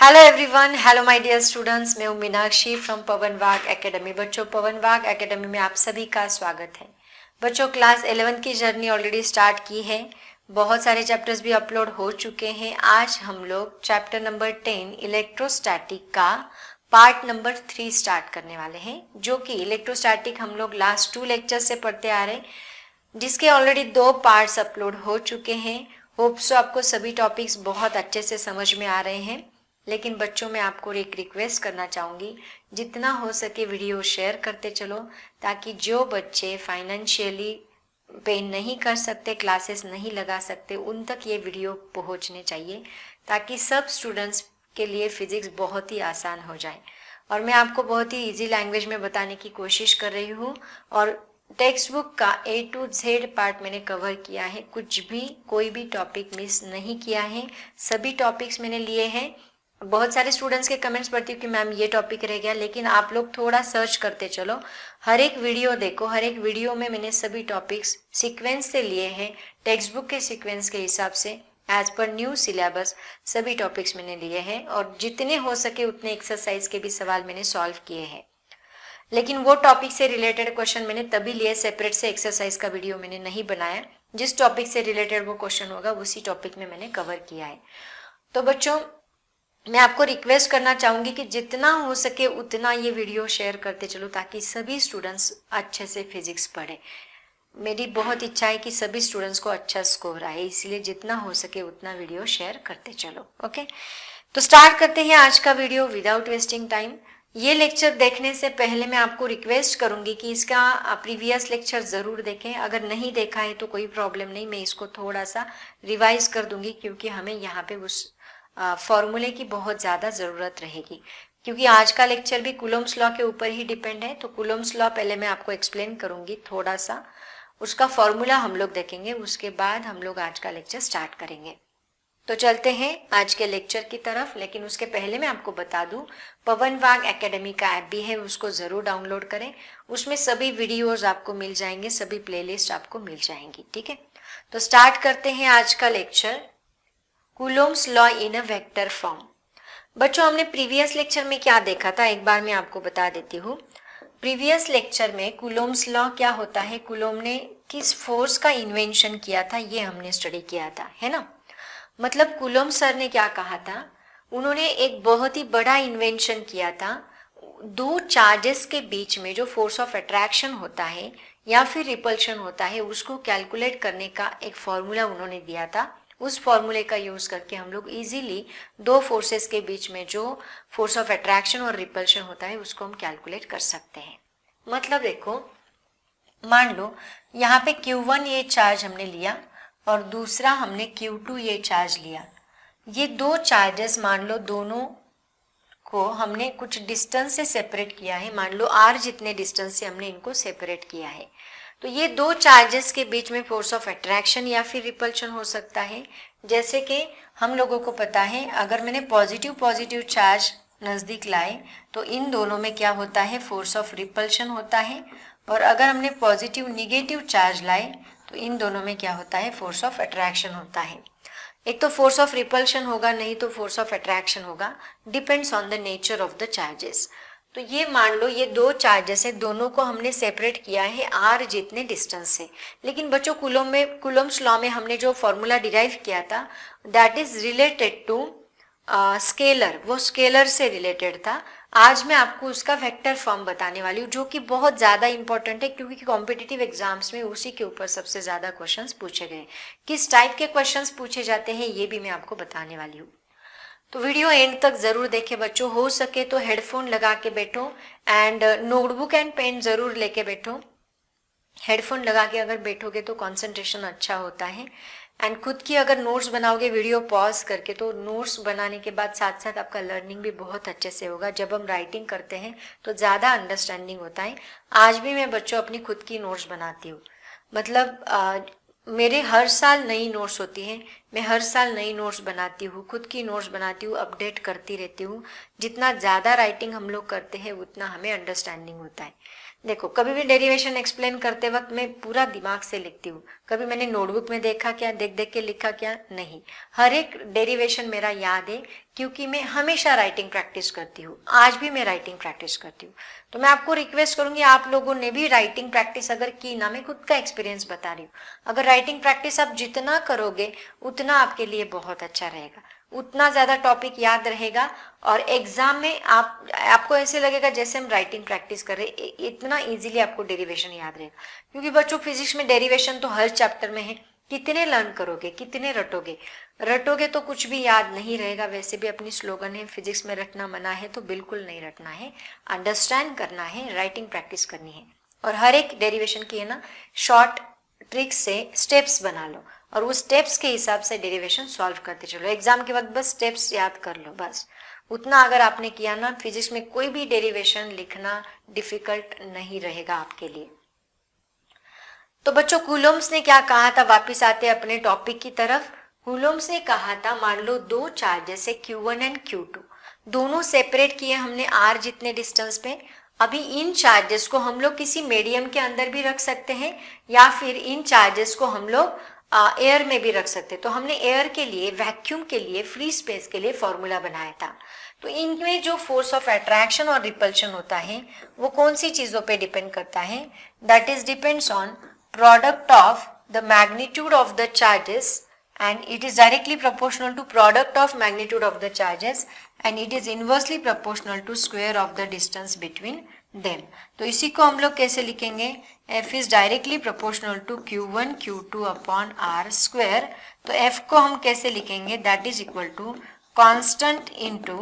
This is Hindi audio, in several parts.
Hello everyone, hello my dear students. मैं हूं मीनाक्षी फ्रॉम पवन वाग एकेडमी। बच्चों, पवन वाग एकेडमी में आप सभी का स्वागत है। बच्चों, क्लास 11 की जर्नी ऑलरेडी स्टार्ट की है। बहुत सारे चैप्टर्स भी अपलोड हो चुके हैं। आज हम लोग चैप्टर नंबर 10 इलेक्ट्रोस्टैटिक का पार्ट नंबर 3 स्टार्ट करने वाले हैं, जो कि इलेक्ट्रोस्टैटिक हम लोग लास्ट 2 लेक्चर से पढ़ते आ रहे हैं, जिसके ऑलरेडी 2 पार्ट्स अपलोड हो चुके हैं। होप सो आपको सभी टॉपिक्स बहुत अच्छे से समझ में आ रहे हैं। लेकिन बच्चों, मैं आपको एक रिक्वेस्ट करना चाहूँगी, जितना हो सके वीडियो शेयर करते चलो, ताकि जो बच्चे फाइनेंशियली पे नहीं कर सकते, क्लासेस नहीं लगा सकते, उन तक ये वीडियो पहुंचने चाहिए, ताकि सब स्टूडेंट्स के लिए फिजिक्स बहुत ही आसान हो जाए। और मैं आपको बहुत ही इजी लैंग्वेज में बताने की कोशिश कर रही हूँ। और टेक्स्ट बुक का A to Z पार्ट मैंने कवर किया है, कुछ भी कोई भी टॉपिक मिस नहीं किया है, सभी टॉपिक्स मैंने लिए हैं। बहुत सारे स्टूडेंट्स के कमेंट्स पढ़ती हूँ कि मैम ये टॉपिक रह गया, लेकिन आप लोग थोड़ा सर्च करते चलो, हर एक वीडियो देखो। हर एक वीडियो में मैंने सभी टॉपिक्स सीक्वेंस से लिए हैं, टेक्स्ट बुक के सीक्वेंस के हिसाब से, एज पर न्यू सिलेबस सभी टॉपिक्स मैंने लिए हैं। और जितने हो सके उतने एक्सरसाइज के भी सवाल मैंने सॉल्व किए हैं। लेकिन वो टॉपिक से रिलेटेड क्वेश्चन मैंने तभी लिए, सेपरेट से एक्सरसाइज का वीडियो मैंने नहीं बनाया। जिस टॉपिक से रिलेटेड वो क्वेश्चन होगा उसी टॉपिक में मैंने कवर किया है। तो बच्चों, मैं आपको रिक्वेस्ट करना चाहूँगी कि जितना हो सके उतना ये वीडियो शेयर करते चलो, ताकि सभी स्टूडेंट्स अच्छे से फिजिक्स पढ़ें। मेरी बहुत इच्छा है कि सभी स्टूडेंट्स को अच्छा स्कोर आए, इसलिए जितना हो सके उतना वीडियो शेयर करते चलो। ओके, तो स्टार्ट करते हैं आज का वीडियो विदाउट वेस्टिंग टाइम। ये लेक्चर देखने से पहले मैं आपको रिक्वेस्ट करूंगी कि इसका प्रीवियस लेक्चर ज़रूर देखें। अगर नहीं देखा है तो कोई प्रॉब्लम नहीं, मैं इसको थोड़ा सा रिवाइज कर दूंगी, क्योंकि हमें यहाँ पे उस फॉर्मूले की बहुत ज़्यादा ज़रूरत रहेगी। क्योंकि आज का लेक्चर भी कूलम्ब्स लॉ के ऊपर ही डिपेंड है। तो कूलम्ब्स लॉ पहले मैं आपको एक्सप्लेन करूंगी थोड़ा सा, उसका फॉर्मूला हम लोग देखेंगे, उसके बाद हम लोग आज का लेक्चर स्टार्ट करेंगे। तो चलते हैं आज के लेक्चर की तरफ। लेकिन उसके पहले मैं आपको बता दूं, पवन वाग एकेडमी का ऐप भी है, उसको ज़रूर डाउनलोड करें। उसमें सभी वीडियोस आपको मिल जाएंगे, सभी प्लेलिस्ट आपको मिल जाएंगी। ठीक है, तो स्टार्ट करते हैं आज का lecture, Coulomb's law in a vector form. बच्चों, हमने प्रीवियस लेक्चर में क्या देखा था, एक बार मैं आपको बता देती हूँ। प्रीवियस लेक्चर में कूलोम्स लॉ क्या होता है, कूलोम ने किस फोर्स का इन्वेंशन किया था, ये हमने स्टडी किया था, है ना। मतलब कूलोम सर ने क्या कहा था, उन्होंने एक बहुत ही बड़ा इन्वेंशन किया था। दो चार्जेस के बीच में जो फोर्स ऑफ अट्रैक्शन होता है या फिर रिपल्शन होता है, उसको कैलकुलेट करने का एक फॉर्मूला उन्होंने दिया था। उस फॉर्मूले का यूज करके हम लोग इजीली दो फोर्सेस के बीच में जो फोर्स ऑफ अट्रैक्शन और रिपल्शन होता है उसको हम कैलकुलेट कर सकते हैं। मतलब देखो, मान लो यहाँ पे Q1 ये चार्ज हमने लिया और दूसरा हमने Q2 ये चार्ज लिया। ये दो चार्जेस मान लो दोनों को हमने कुछ डिस्टेंस से सेपरेट किया है, मान लो r जितने डिस्टेंस से हमने इनको सेपरेट किया है। तो ये दो चार्जेस के बीच में फोर्स ऑफ अट्रैक्शन या फिर रिपल्शन हो सकता है। जैसे कि हम लोगों को पता है, अगर मैंने पॉजिटिव पॉजिटिव चार्ज नज़दीक लाए तो इन दोनों में क्या होता है, फोर्स ऑफ रिपल्शन होता है। और अगर हमने पॉजिटिव निगेटिव चार्ज लाए तो इन दोनों में क्या होता है, फोर्स ऑफ अट्रैक्शन होता है। एक तो फोर्स ऑफ रिपल्शन होगा, नहीं तो फोर्स ऑफ अट्रैक्शन होगा, depends on the nature of the charges. तो ये मान लो ये दो चार्जेस है, दोनों को हमने सेपरेट किया है r जितने डिस्टेंस से। लेकिन बच्चों, कूलोम्स लॉ में हमने जो फॉर्मूला डिराइव किया था, that is related to scalar, वो स्केलर से रिलेटेड था। आज मैं आपको उसका वेक्टर फॉर्म बताने वाली हूँ, जो कि बहुत ज़्यादा इंपॉर्टेंट है, क्योंकि कॉम्पिटिटिव एग्जाम्स में उसी के ऊपर सबसे ज़्यादा क्वेश्चंस पूछे गए। किस टाइप के क्वेश्चंस पूछे जाते हैं ये भी मैं आपको बताने वाली हूँ। तो वीडियो एंड तक ज़रूर देखें बच्चों। हो सके तो हेडफोन लगा के बैठो एंड नोटबुक एंड पेन ज़रूर लेके बैठो। हेडफोन लगा के अगर बैठोगे तो कंसंट्रेशन अच्छा होता है। एंड खुद की अगर नोट्स बनाओगे वीडियो पॉज करके, तो नोट्स बनाने के बाद साथ साथ आपका लर्निंग भी बहुत अच्छे से होगा। जब हम राइटिंग करते हैं तो ज़्यादा अंडरस्टैंडिंग होता है। आज भी मैं बच्चों अपनी खुद की नोट्स बनाती हूँ। मतलब मेरे हर साल नई नोट्स होती हैं, मैं हर साल नई नोट्स बनाती हूँ, खुद की नोट्स बनाती हूँ, अपडेट करती रहती हूँ। जितना ज़्यादा राइटिंग हम लोग करते हैं उतना हमें अंडरस्टैंडिंग होता है। देखो, कभी भी डेरिवेशन एक्सप्लेन करते वक्त मैं पूरा दिमाग से लिखती हूँ, कभी मैंने नोटबुक में देखा क्या, देख देख के लिखा क्या, नहीं। हर एक डेरिवेशन मेरा याद है क्योंकि मैं हमेशा राइटिंग प्रैक्टिस करती हूँ, आज भी मैं राइटिंग प्रैक्टिस करती हूँ। तो मैं आपको रिक्वेस्ट करूंगी, आप लोगों ने भी राइटिंग प्रैक्टिस अगर की ना, मैं खुद का एक्सपीरियंस बता रही हूँ, अगर राइटिंग प्रैक्टिस आप जितना करोगे उतना आपके लिए बहुत अच्छा रहेगा, उतना ज़्यादा टॉपिक याद रहेगा और एग्जाम में आपको ऐसे लगेगा जैसे हम राइटिंग प्रैक्टिस कर रहे हैं, इतना इजीली आपको डेरिवेशन याद रहेगा। क्योंकि बच्चों फिजिक्स में डेरिवेशन तो हर चैप्टर में है, कितने लर्न करोगे, कितने रटोगे तो कुछ भी याद नहीं रहेगा। वैसे भी अपनी स्लोगन है, फिजिक्स में रटना मना है, तो बिल्कुल नहीं रटना है, अंडरस्टैंड करना है, राइटिंग प्रैक्टिस करनी है। और हर एक डेरिवेशन की है ना शॉर्ट ट्रिक्स से स्टेप्स बना लो और उस स्टेप्स के हिसाब से डेरिवेशन सॉल्व करते चलो। एग्जाम के वक्त बस स्टेप्स याद कर लो, बस उतना अगर आपने किया ना, फिजिक्स में कोई भी डेरिवेशन लिखना डिफिकल्ट नहीं रहेगा आपके लिए। तो बच्चों कूलोम्स ने क्या कहा था, वापिस आते अपने टॉपिक की तरफ। कूलोम्स ने कहा था मान लो दो चार्जेस है Q1 एंड Q2, दोनों सेपरेट किए हमने r जितने डिस्टेंस पे। अभी इन चार्जेस को हम लोग किसी मीडियम के अंदर भी रख सकते हैं या फिर इन चार्जेस को हम लोग एयर में भी रख सकते हैं। तो हमने एयर के लिए, वैक्यूम के लिए, फ्री स्पेस के लिए फॉर्मूला बनाया था। तो इनमें जो फोर्स ऑफ अट्रैक्शन और रिपल्शन होता है वो कौन सी चीजों पे डिपेंड करता है, that is depends on product of the magnitude of the charges and it is directly proportional to product of magnitude of the charges and it is inversely proportional to square of the distance between them। तो इसी को हम लोग कैसे लिखेंगे, F is directly proportional to Q1 Q2 upon R square। तो F को हम कैसे लिखेंगे, that is equal to constant into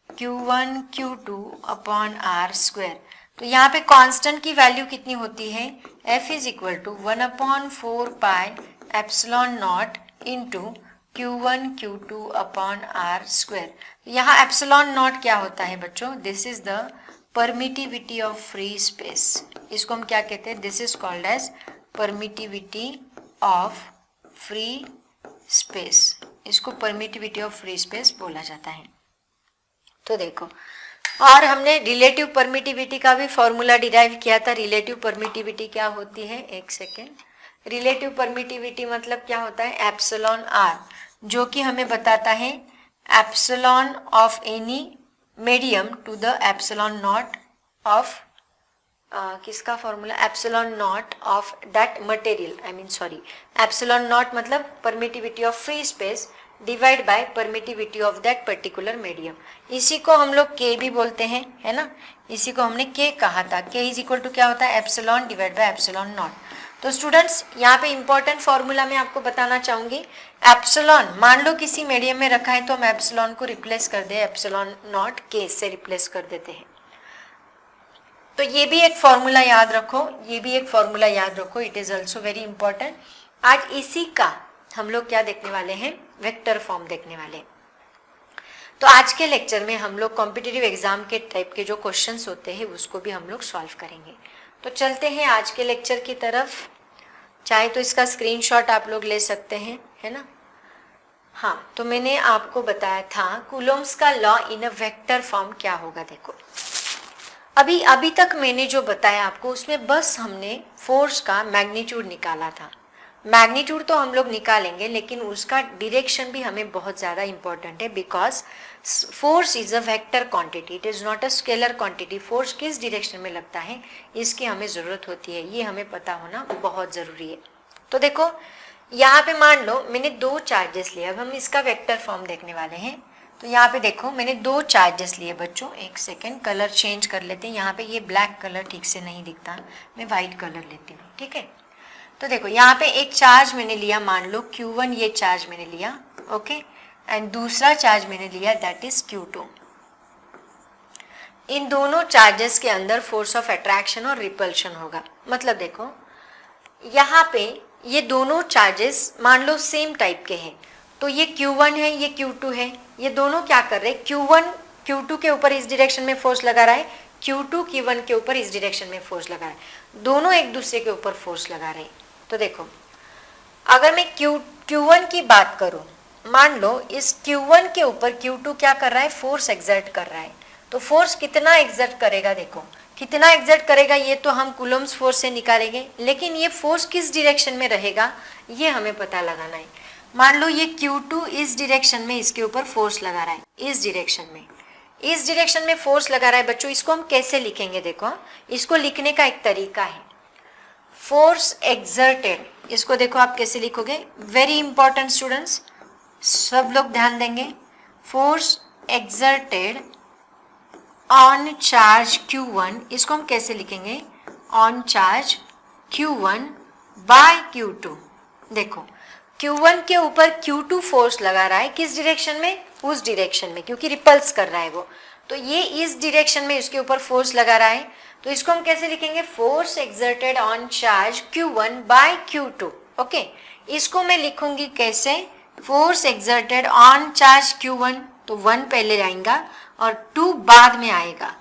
Q1 Q2 upon R square। तो यहाँ पे कांस्टेंट की वैल्यू कितनी होती है, F is equal to 1/4 pi epsilon nought into Q1 Q2 upon R square. यहाँ एप्सिलॉन नॉट क्या होता है बच्चों, this is the permittivity of free space. इसको हम क्या कहते हैं, this is called as permittivity of free space. इसको परमिटिविटी ऑफ फ्री स्पेस बोला जाता है। तो देखो, और हमने रिलेटिव परमिटिविटी का भी फॉर्मूला डिराइव किया था। रिलेटिव परमिटिविटी क्या होती है, एक सेकेंड। रिलेटिव परमिटिविटी मतलब क्या होता है, एप्सिलॉन आर, जो कि हमें बताता है epsilon of any medium to the epsilon naught of किसका formula, epsilon naught of that material, I mean sorry, epsilon naught मतलब permittivity of free space divide by permittivity of that particular medium. इसी को हम लोग के भी बोलते हैं, है ना, इसी को हमने के कहा था। के इज इक्वल टू क्या होता है, epsilon divide by epsilon not. तो स्टूडेंट्स यहाँ पे इंपॉर्टेंट फॉर्मूला मैं आपको बताना चाहूंगी। एप्सिलॉन मान लो किसी मीडियम में रखा है तो हम एप्सिलॉन को रिप्लेस कर दे, एप्सिलॉन नॉट के से रिप्लेस कर देते हैं। तो ये भी एक फॉर्मूला याद रखो, ये भी एक फॉर्मूला याद रखो, it is also very important. आज इसी का हम लोग क्या देखने वाले हैं, वेक्टर फॉर्म देखने वाले हैं। तो आज के लेक्चर में हम लोग कॉम्पिटिटिव एग्जाम के टाइप के जो क्वेश्चंस होते हैं उसको भी हम लोग सॉल्व करेंगे। तो चलते हैं आज के लेक्चर की तरफ। चाहे तो इसका स्क्रीनशॉट आप लोग ले सकते हैं, है ना। हाँ, तो मैंने आपको बताया था कूलोम्स का law in a vector form क्या होगा। देखो अभी तक मैंने जो बताया आपको उसमें बस हमने फोर्स का मैग्नीट्यूड निकाला था। मैग्नीट्यूड तो हम लोग निकालेंगे लेकिन उसका डायरेक्शन भी हमें बहुत ज़्यादा इंपॉर्टेंट है, because force is a vector quantity, it is not a scalar quantity. Force किस डायरेक्शन में लगता है इसकी हमें ज़रूरत होती है, ये हमें पता होना बहुत ज़रूरी है। तो देखो यहाँ पे मान लो मैंने दो चार्जेस लिए, अब हम इसका वेक्टर फॉर्म देखने वाले हैं। तो यहाँ पे देखो मैंने दो चार्जेस लिए बच्चों, एक सेकेंड कलर चेंज कर लेते हैं। यहाँ पे ये ब्लैक कलर ठीक से नहीं दिखता, मैं वाइट कलर लेती हूँ, ठीक है। तो देखो यहाँ पे एक चार्ज मैंने लिया, मान लो Q1, ये चार्ज मैंने लिया, ओके, एंड दूसरा चार्ज मैंने लिया दैट इज Q2। इन दोनों चार्जेस के अंदर फोर्स ऑफ अट्रैक्शन और रिपल्शन होगा। मतलब देखो यहाँ पे ये दोनों चार्जेस मान लो सेम टाइप के हैं, तो ये Q1 है, ये Q2 है, ये दोनों क्या कर रहे हैं, Q1 Q2 के ऊपर इस डायरेक्शन में फोर्स लगा रहा है, Q2 Q1 के ऊपर इस डायरेक्शन में फोर्स लगा रहा है, दोनों एक दूसरे के ऊपर फोर्स लगा रहे हैं। तो देखो अगर मैं Q1 की बात करूं, मान लो इस Q1 के ऊपर Q2 क्या कर रहा है, फोर्स एक्सर्ट कर रहा है। तो फोर्स कितना एक्सर्ट करेगा, देखो कितना एग्जर्ट करेगा ये तो हम कूलम्ब्स फोर्स से निकालेंगे, लेकिन ये फोर्स किस डायरेक्शन में रहेगा ये हमें पता लगाना है। मान लो ये Q2 इस डायरेक्शन में इसके ऊपर फोर्स लगा रहा है, इस डायरेक्शन में फोर्स लगा रहा है बच्चों। इसको हम कैसे लिखेंगे, देखो इसको लिखने का एक तरीका है, फोर्स एक्सर्टेड। इसको देखो आप कैसे लिखोगे, वेरी इंपॉर्टेंट स्टूडेंट्स, सब लोग ध्यान देंगे। Force exerted on charge Q1, इसको हम कैसे लिखेंगे, on charge Q1 by Q2। देखो Q1 के ऊपर Q2 फोर्स लगा रहा है, किस डायरेक्शन में, उस डायरेक्शन में, क्योंकि रिपल्स कर रहा है वो, तो ये इस डायरेक्शन में इसके ऊपर फोर्स लगा रहा है। तो इसको हम कैसे लिखेंगे, force exerted on charge Q1 by Q2। Okay, इसको मैं लिखूंगी कैसे, force exerted on charge Q1, तो 1 पहले आएगा और 2 बाद में आएगा।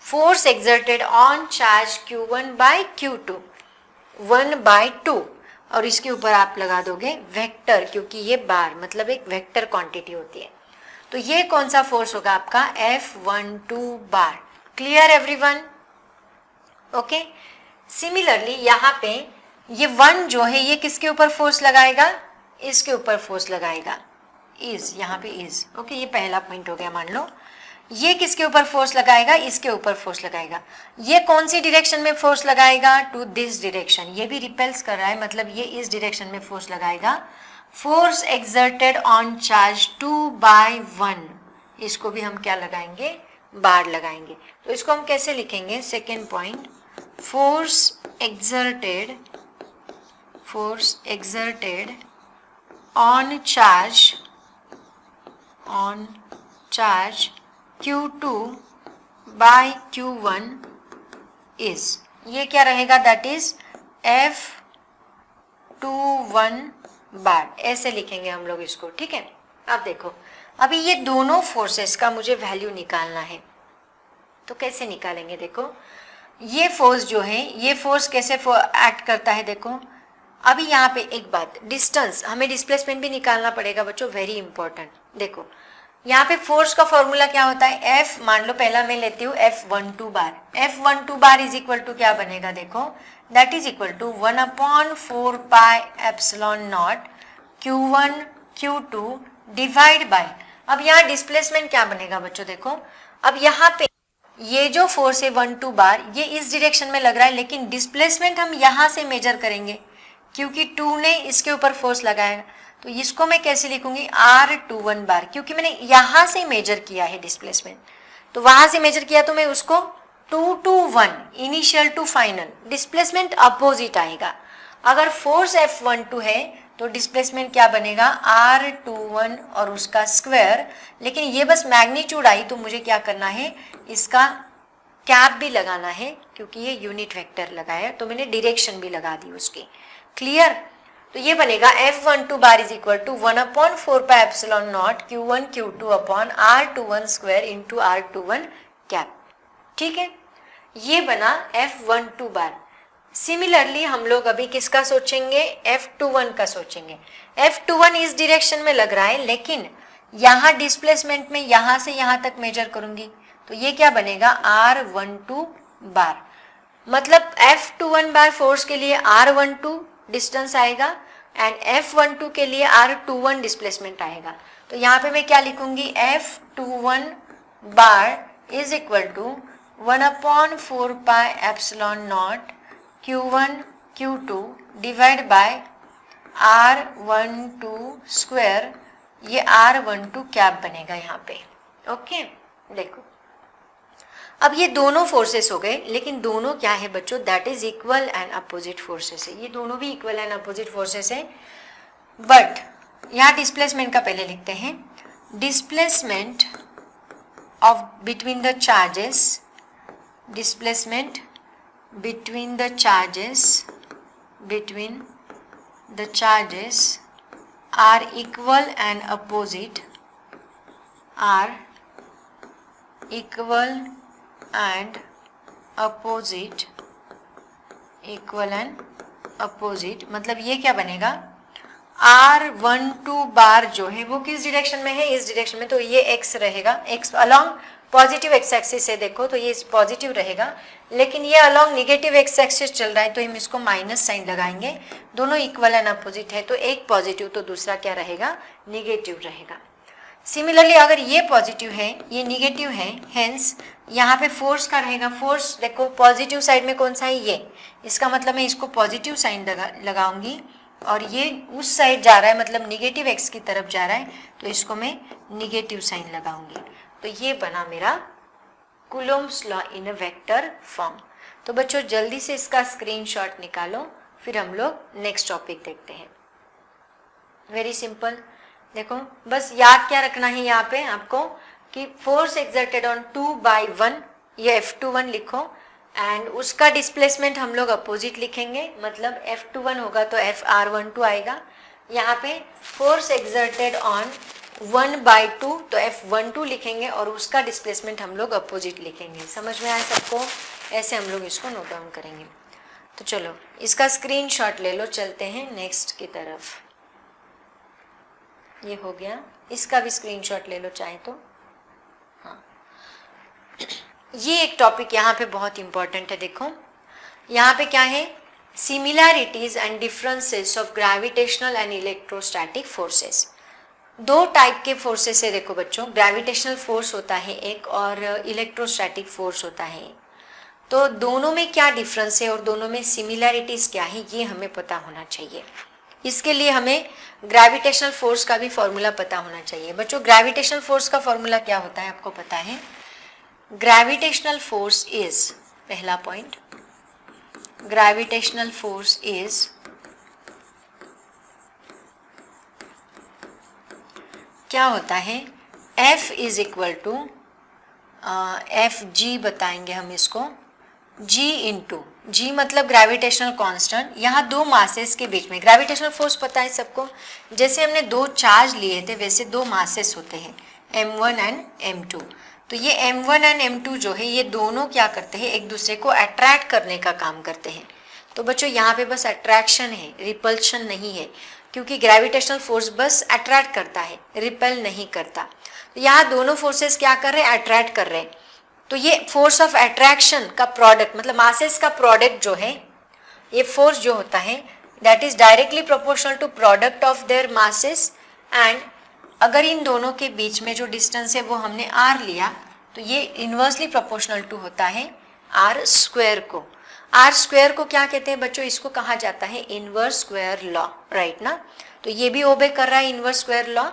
Force exerted on charge Q1 by Q2, 1/2, और इसके ऊपर आप लगा दोगे वेक्टर, क्योंकि ये बार मतलब एक वेक्टर क्वांटिटी होती है। तो ये कौन सा फोर्स होगा आपका, F12 bar. Clear everyone? Okay, similarly यहाँ पे ये 1 जो है ये किसके ऊपर फोर्स लगाएगा, इसके ऊपर फोर्स लगाएगा, इज, यहाँ पे इज। ओके, ये पहला पॉइंट हो गया। मान लो ये किसके ऊपर फोर्स लगाएगा, इसके ऊपर फोर्स लगाएगा। ये कौन सी डायरेक्शन में फोर्स लगाएगा, टू दिस डायरेक्शन। ये भी रिपेल्स कर रहा है, मतलब ये इस डायरेक्शन में फोर्स लगाएगा। फोर्स एक्सर्टेड ऑन चार्ज 2/1, इसको भी हम क्या लगाएंगे, बार लगाएंगे। तो इसको हम कैसे लिखेंगे, second point, force exerted on charge Q2 by Q1 is, ये क्या रहेगा, दैट इज F21 बार। ऐसे लिखेंगे हम लोग इसको, ठीक है। अब देखो, अभी ये दोनों फोर्सेस का मुझे वैल्यू निकालना है, तो कैसे निकालेंगे, देखो ये फोर्स जो है, ये फोर्स कैसे एक्ट करता है, देखो अभी यहाँ पे एक बात, डिस्टेंस, हमें डिस्प्लेसमेंट भी निकालना पड़ेगा बच्चों, वेरी इंपॉर्टेंट। देखो यहाँ पे फोर्स का फॉर्मूला क्या होता है, F, मान लो पहला मैं लेती हूँ F12 bar. F12 bar is equal to क्या बनेगा, देखो that is equal to 1/4 pi epsilon not Q1 Q2 divide by, अब यहाँ डिस्प्लेसमेंट क्या बनेगा बच्चों, देखो अब यहाँ पे ये जो फोर्स है 1-2 बार, ये इस डायरेक्शन में लग रहा है, लेकिन डिस्प्लेसमेंट हम यहाँ से मेजर करेंगे, क्योंकि 2 ने इसके ऊपर फोर्स लगाया। तो इसको मैं कैसे लिखूंगी, R21 बार, क्योंकि मैंने यहाँ से मेजर किया है डिस्प्लेसमेंट, तो वहां से मेजर किया तो मैं उसको 2 to 1 initial to final, displacement opposite आएगा। अगर फोर्स F12 है तो डिस्प्लेसमेंट क्या बनेगा, R21 और उसका स्क्वायर, लेकिन ये बस मैग्नीट्यूड आई तो मुझे क्या करना है, इसका कैप भी लगाना है, क्योंकि ये यूनिट वेक्टर लगाया तो मैंने डायरेक्शन भी लगा दी उसकी। क्लियर? तो ये बनेगा F12 bar is equal to 1/4 pi epsilon not Q1 Q2 upon R21 square into R21 cap. ठीक है, ये बना F12 बार। सिमिलरली हम लोग अभी किसका सोचेंगे, F21 का सोचेंगे। F21 इस डायरेक्शन में लग रहा है, लेकिन यहाँ डिस्प्लेसमेंट में यहाँ से यहाँ तक मेजर करूंगी, तो ये क्या बनेगा, R12 बार। मतलब F21 बार फोर्स के लिए R12 डिस्टेंस आएगा एंड F12 के लिए R21 डिस्प्लेसमेंट आएगा। तो यहाँ पे मैं क्या लिखूंगी, F21 bar is equal to 1/4 pi epsilon not Q1 Q2 divide by R12 square, ये R12 कैप बनेगा यहाँ पे। ओके, देखो अब ये दोनों फोर्सेस हो गए, लेकिन दोनों क्या है बच्चों, that is equal and opposite forces है। ये दोनों भी इक्वल एंड अपोजिट फोर्सेस है, बट यहाँ डिस्प्लेसमेंट का पहले लिखते हैं। Displacement of between the charges, displacement between the charges are equal and opposite, मतलब ये क्या बनेगा, R12 बार जो है वो किस डायरेक्शन में है, इस डायरेक्शन में, तो ये x रहेगा, x along positive x axis है देखो, तो ये पॉजिटिव रहेगा, लेकिन ये अलॉन्ग निगेटिव एक्स एक्सिस चल रहा है तो हम इसको माइनस साइन लगाएंगे। दोनों इक्वल एंड अपोजिट है तो एक पॉजिटिव तो दूसरा क्या रहेगा, निगेटिव रहेगा। सिमिलरली अगर ये पॉजिटिव है ये निगेटिव है, हेंस यहाँ पे फोर्स का रहेगा, फोर्स देखो पॉजिटिव साइड में कौन सा है, ये, इसका मतलब मैं इसको पॉजिटिव साइन लगाऊंगी और ये उस साइड जा रहा है मतलब निगेटिव एक्स की तरफ जा रहा है तो इसको मैं निगेटिव साइन लगाऊंगी। तो ये बना मेरा Coulomb's law in a vector form. तो बच्चों जल्दी से इसका स्क्रीनशॉट निकालो, फिर हम लोग नेक्स्ट टॉपिक देखते हैं। वेरी सिंपल, देखो बस याद क्या रखना है यहाँ पे आपको कि फोर्स एक्सर्टेड ऑन 2/1, ये F21 लिखो एंड उसका डिस्प्लेसमेंट हम लोग अपोजिट लिखेंगे, मतलब F21 होगा तो FR12 आएगा। यहाँ पे फोर्स एक्सर्टेड ऑन 1/2 तो F12 लिखेंगे और उसका डिस्प्लेसमेंट हम लोग अपोजिट लिखेंगे। समझ में आया सबको? ऐसे हम लोग इसको नोट डाउन करेंगे। तो चलो इसका स्क्रीनशॉट ले लो, चलते हैं नेक्स्ट की तरफ। ये हो गया, इसका भी स्क्रीनशॉट ले लो चाहे तो। हाँ, ये एक टॉपिक यहाँ पे बहुत इंपॉर्टेंट है। देखो यहाँ पे क्या है, similarities and differences of gravitational and electrostatic forces. दो टाइप के फोर्सेस है देखो बच्चों, ग्रेविटेशनल फोर्स होता है एक और इलेक्ट्रोस्टैटिक फोर्स होता है। तो दोनों में क्या डिफरेंस है और दोनों में सिमिलैरिटीज क्या है ये हमें पता होना चाहिए। इसके लिए हमें ग्रेविटेशनल फोर्स का भी फॉर्मूला पता होना चाहिए। बच्चों ग्रेविटेशनल फोर्स का फॉर्मूला क्या होता है आपको पता है? ग्रेविटेशनल फोर्स इज, पहला पॉइंट, ग्रेविटेशनल फोर्स इज क्या होता है, F is equal to Fg बताएंगे हम इसको, G इंटू जी मतलब ग्रेविटेशनल कांस्टेंट। यहाँ दो मासेस के बीच में ग्रेविटेशनल फोर्स पता है सबको, जैसे हमने दो चार्ज लिए थे वैसे दो मासेस होते हैं M1 एंड M2। तो ये M1 एंड M2 जो है ये दोनों क्या करते हैं, एक दूसरे को अट्रैक्ट करने का काम करते हैं। तो बच्चों यहाँ पे बस अट्रैक्शन है, रिपल्शन नहीं है, क्योंकि ग्रेविटेशनल फोर्स बस अट्रैक्ट करता है, रिपेल नहीं करता। तो यहाँ दोनों फोर्सेस क्या कर रहे हैं, अट्रैक्ट कर रहे हैं। तो ये फोर्स ऑफ अट्रैक्शन का प्रोडक्ट मतलब मासेस का प्रोडक्ट जो है, ये फोर्स जो होता है that is directly proportional to product of their masses. And अगर इन दोनों के बीच में जो डिस्टेंस है वो हमने r लिया तो ये इन्वर्सली प्रोपोर्शनल टू होता है r स्क्वायर को। r स्क्वायर को क्या कहते हैं बच्चों, इसको कहा जाता है इनवर्स स्क्वायर लॉ, राइट ना। तो ये भी ओबे कर रहा है इनवर्स स्क्वायर लॉ।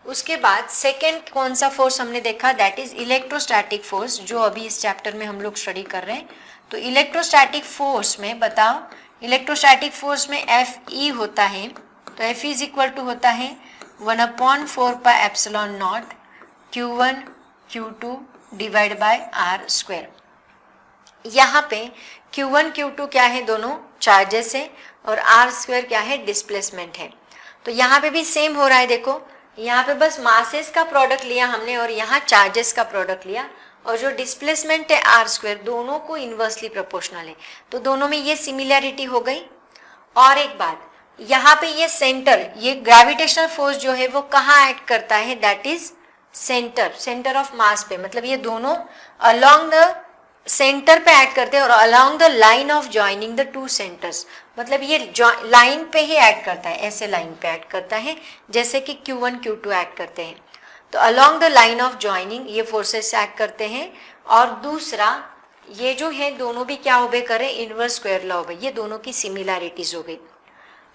उसके बाद सेकेंड कौन सा फोर्स हमने देखा, दैट इज इलेक्ट्रोस्टैटिक फोर्स, जो अभी इस चैप्टर में हम लोग स्टडी कर रहे हैं। तो इलेक्ट्रोस्टैटिक फोर्स में बताओ, इलेक्ट्रोस्टैटिक फोर्स में Fe होता है, तो F इज इक्वल टू होता है 1/4 pi epsilon not Q1 Q2 divide bye R square. यहाँ पे Q1 Q2 क्या है, दोनों चार्जेस है, और R स्क्वायर क्या है, डिस्प्लेसमेंट है। तो यहाँ पे भी सेम हो रहा है, देखो यहाँ पे बस मासेस का प्रोडक्ट लिया हमने और यहाँ चार्जेस का प्रोडक्ट लिया, और जो डिस्प्लेसमेंट है R स्क्वायर दोनों को इन्वर्सली प्रोपोर्शनल है। तो दोनों में ये सिमिलैरिटी हो गई। और एक बात, यहाँ पे ये सेंटर, ये ग्रेविटेशनल फोर्स जो है वो कहाँ एक्ट करता है, that is centre, centre of mass पे, मतलब ये दोनों अलोंग द सेंटर पे एक्ट करते हैं और along the line of joining the two centres, मतलब ये लाइन पे ही एक्ट करता है, ऐसे लाइन पे एक्ट करता है जैसे कि Q1 Q2 एक्ट करते हैं। तो along the line of joining ये फोर्सेस एक्ट करते हैं। और दूसरा ये जो है दोनों भी क्या ओबे करें, इनवर्स स्क्वायर लॉ ओबे, ये दोनों की सिमिलैरिटीज हो गई।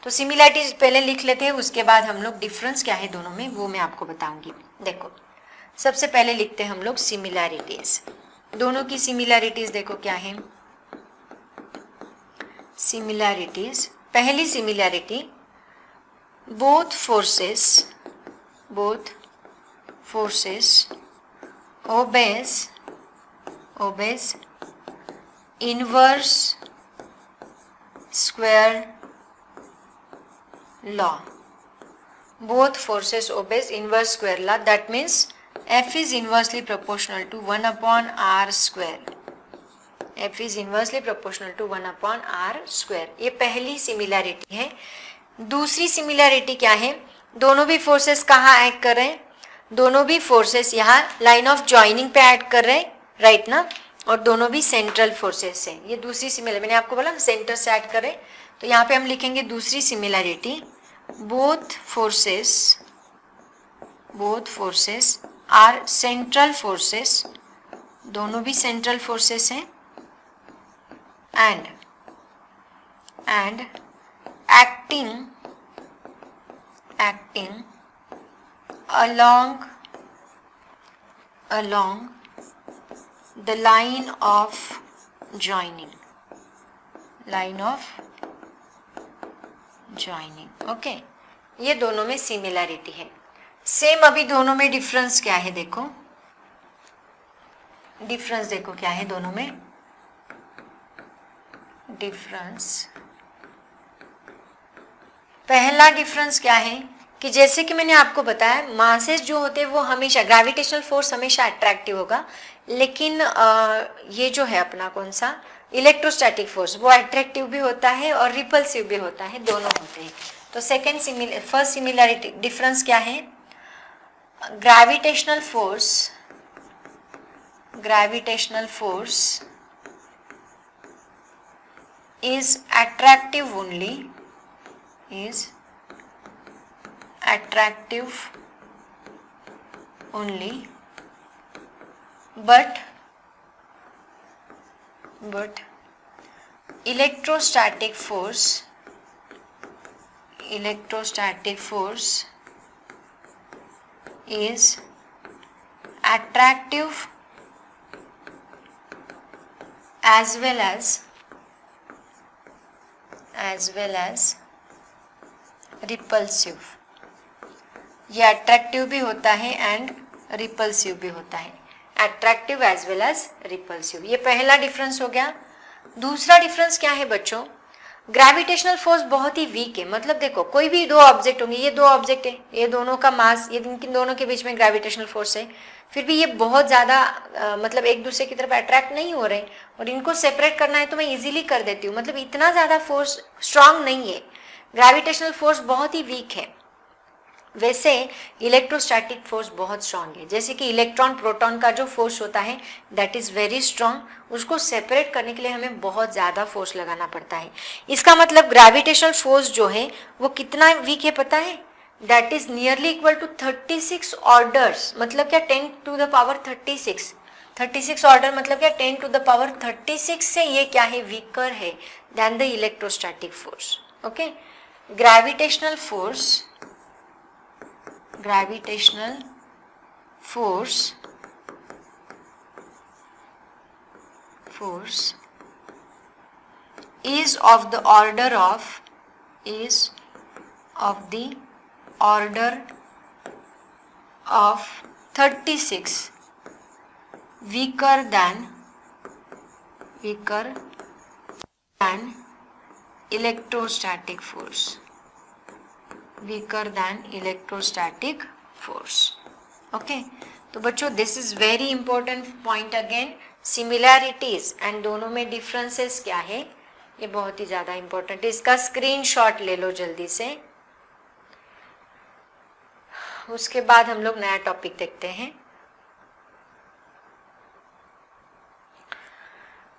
तो सिमिलैरिटीज पहले लिख लेते हैं, उसके बाद हम लोग डिफरेंस क्या है दोनों में वो मैं आपको बताऊंगी। देखो सबसे पहले लिखते हैं हम लोग सिमिलैरिटीज, दोनों की सिमिलैरिटीज देखो क्या है। सिमिलैरिटीज, पहली similarity, both forces obeys inverse square law. Both forces obeys inverse square law, that means F is inversely proportional to 1/r square. F is inversely proportional to 1/r square. ये पहली सिमिलैरिटी है। दूसरी सिमिलैरिटी क्या है, दोनों भी फोर्सेस कहाँ एक्ट कर रहे हैं, दोनों भी फोर्सेस यहाँ लाइन ऑफ ज्वाइनिंग पे ऐड कर रहे हैं, राइट ना, और दोनों भी सेंट्रल फोर्सेस हैं। ये दूसरी सिमिलर, मैंने आपको बोला सेंटर से ऐड कर रहे, तो यहाँ पे हम लिखेंगे दूसरी similarity, both forces are central forces, दोनों भी सेंट्रल फोर्सेस हैं, and acting along the line of joining, okay. ये दोनों में सिमिलैरिटी है। सेम अभी दोनों में डिफरेंस क्या है देखो, डिफरेंस देखो क्या है दोनों में, डिफरेंस, पहला डिफरेंस क्या है कि जैसे कि मैंने आपको बताया मासेस जो होते हैं वो हमेशा, ग्रेविटेशनल फोर्स हमेशा अट्रैक्टिव होगा, लेकिन ये जो है अपना कौन सा इलेक्ट्रोस्टैटिक फोर्स, वो अट्रैक्टिव भी होता है और रिपल्सिव भी होता है, दोनों होते हैं। तो फर्स्ट सिमिलैरिटी डिफरेंस क्या है, gravitational force is attractive only, but electrostatic force is attractive as well as repulsive. ये अट्रैक्टिव भी होता है एंड रिपल्सिव भी होता है, attractive as well as repulsive. ये पहला डिफरेंस हो गया। दूसरा डिफरेंस क्या है बच्चों, ग्रेविटेशनल फोर्स बहुत ही वीक है। मतलब देखो कोई भी दो ऑब्जेक्ट होंगे, ये दो ऑब्जेक्ट है, ये दोनों का मास, ये इनके दोनों के बीच में ग्रेविटेशनल फोर्स है, फिर भी ये बहुत ज़्यादा मतलब एक दूसरे की तरफ अट्रैक्ट नहीं हो रहे, और इनको सेपरेट करना है तो मैं इजीली कर देती हूँ। मतलब इतना ज़्यादा फोर्स स्ट्रांग नहीं है, ग्रेविटेशनल फोर्स बहुत ही वीक है। वैसे इलेक्ट्रोस्टैटिक फोर्स बहुत स्ट्रांग है। जैसे कि इलेक्ट्रॉन प्रोटॉन का जो फोर्स होता है दैट इज़ वेरी स्ट्रांग, उसको सेपरेट करने के लिए हमें बहुत ज़्यादा फोर्स लगाना पड़ता है। इसका मतलब ग्रेविटेशनल फोर्स जो है वो कितना वीक है पता है, that is nearly equal to 36 orders. मतलब क्या 10 टू द पावर 36 ऑर्डर, मतलब क्या 10 टू द पावर 36 से ये क्या है, वीकर है than the electrostatic force. Okay, gravitational force is of the order of 36, weaker than electrostatic force, okay. तो बच्चों this is very important point again, similarities and दोनों में डिफरेंसेस क्या है, ये बहुत ही ज्यादा इंपॉर्टेंट है। इसका स्क्रीनशॉट ले लो जल्दी से। उसके बाद हम लोग नया टॉपिक देखते हैं।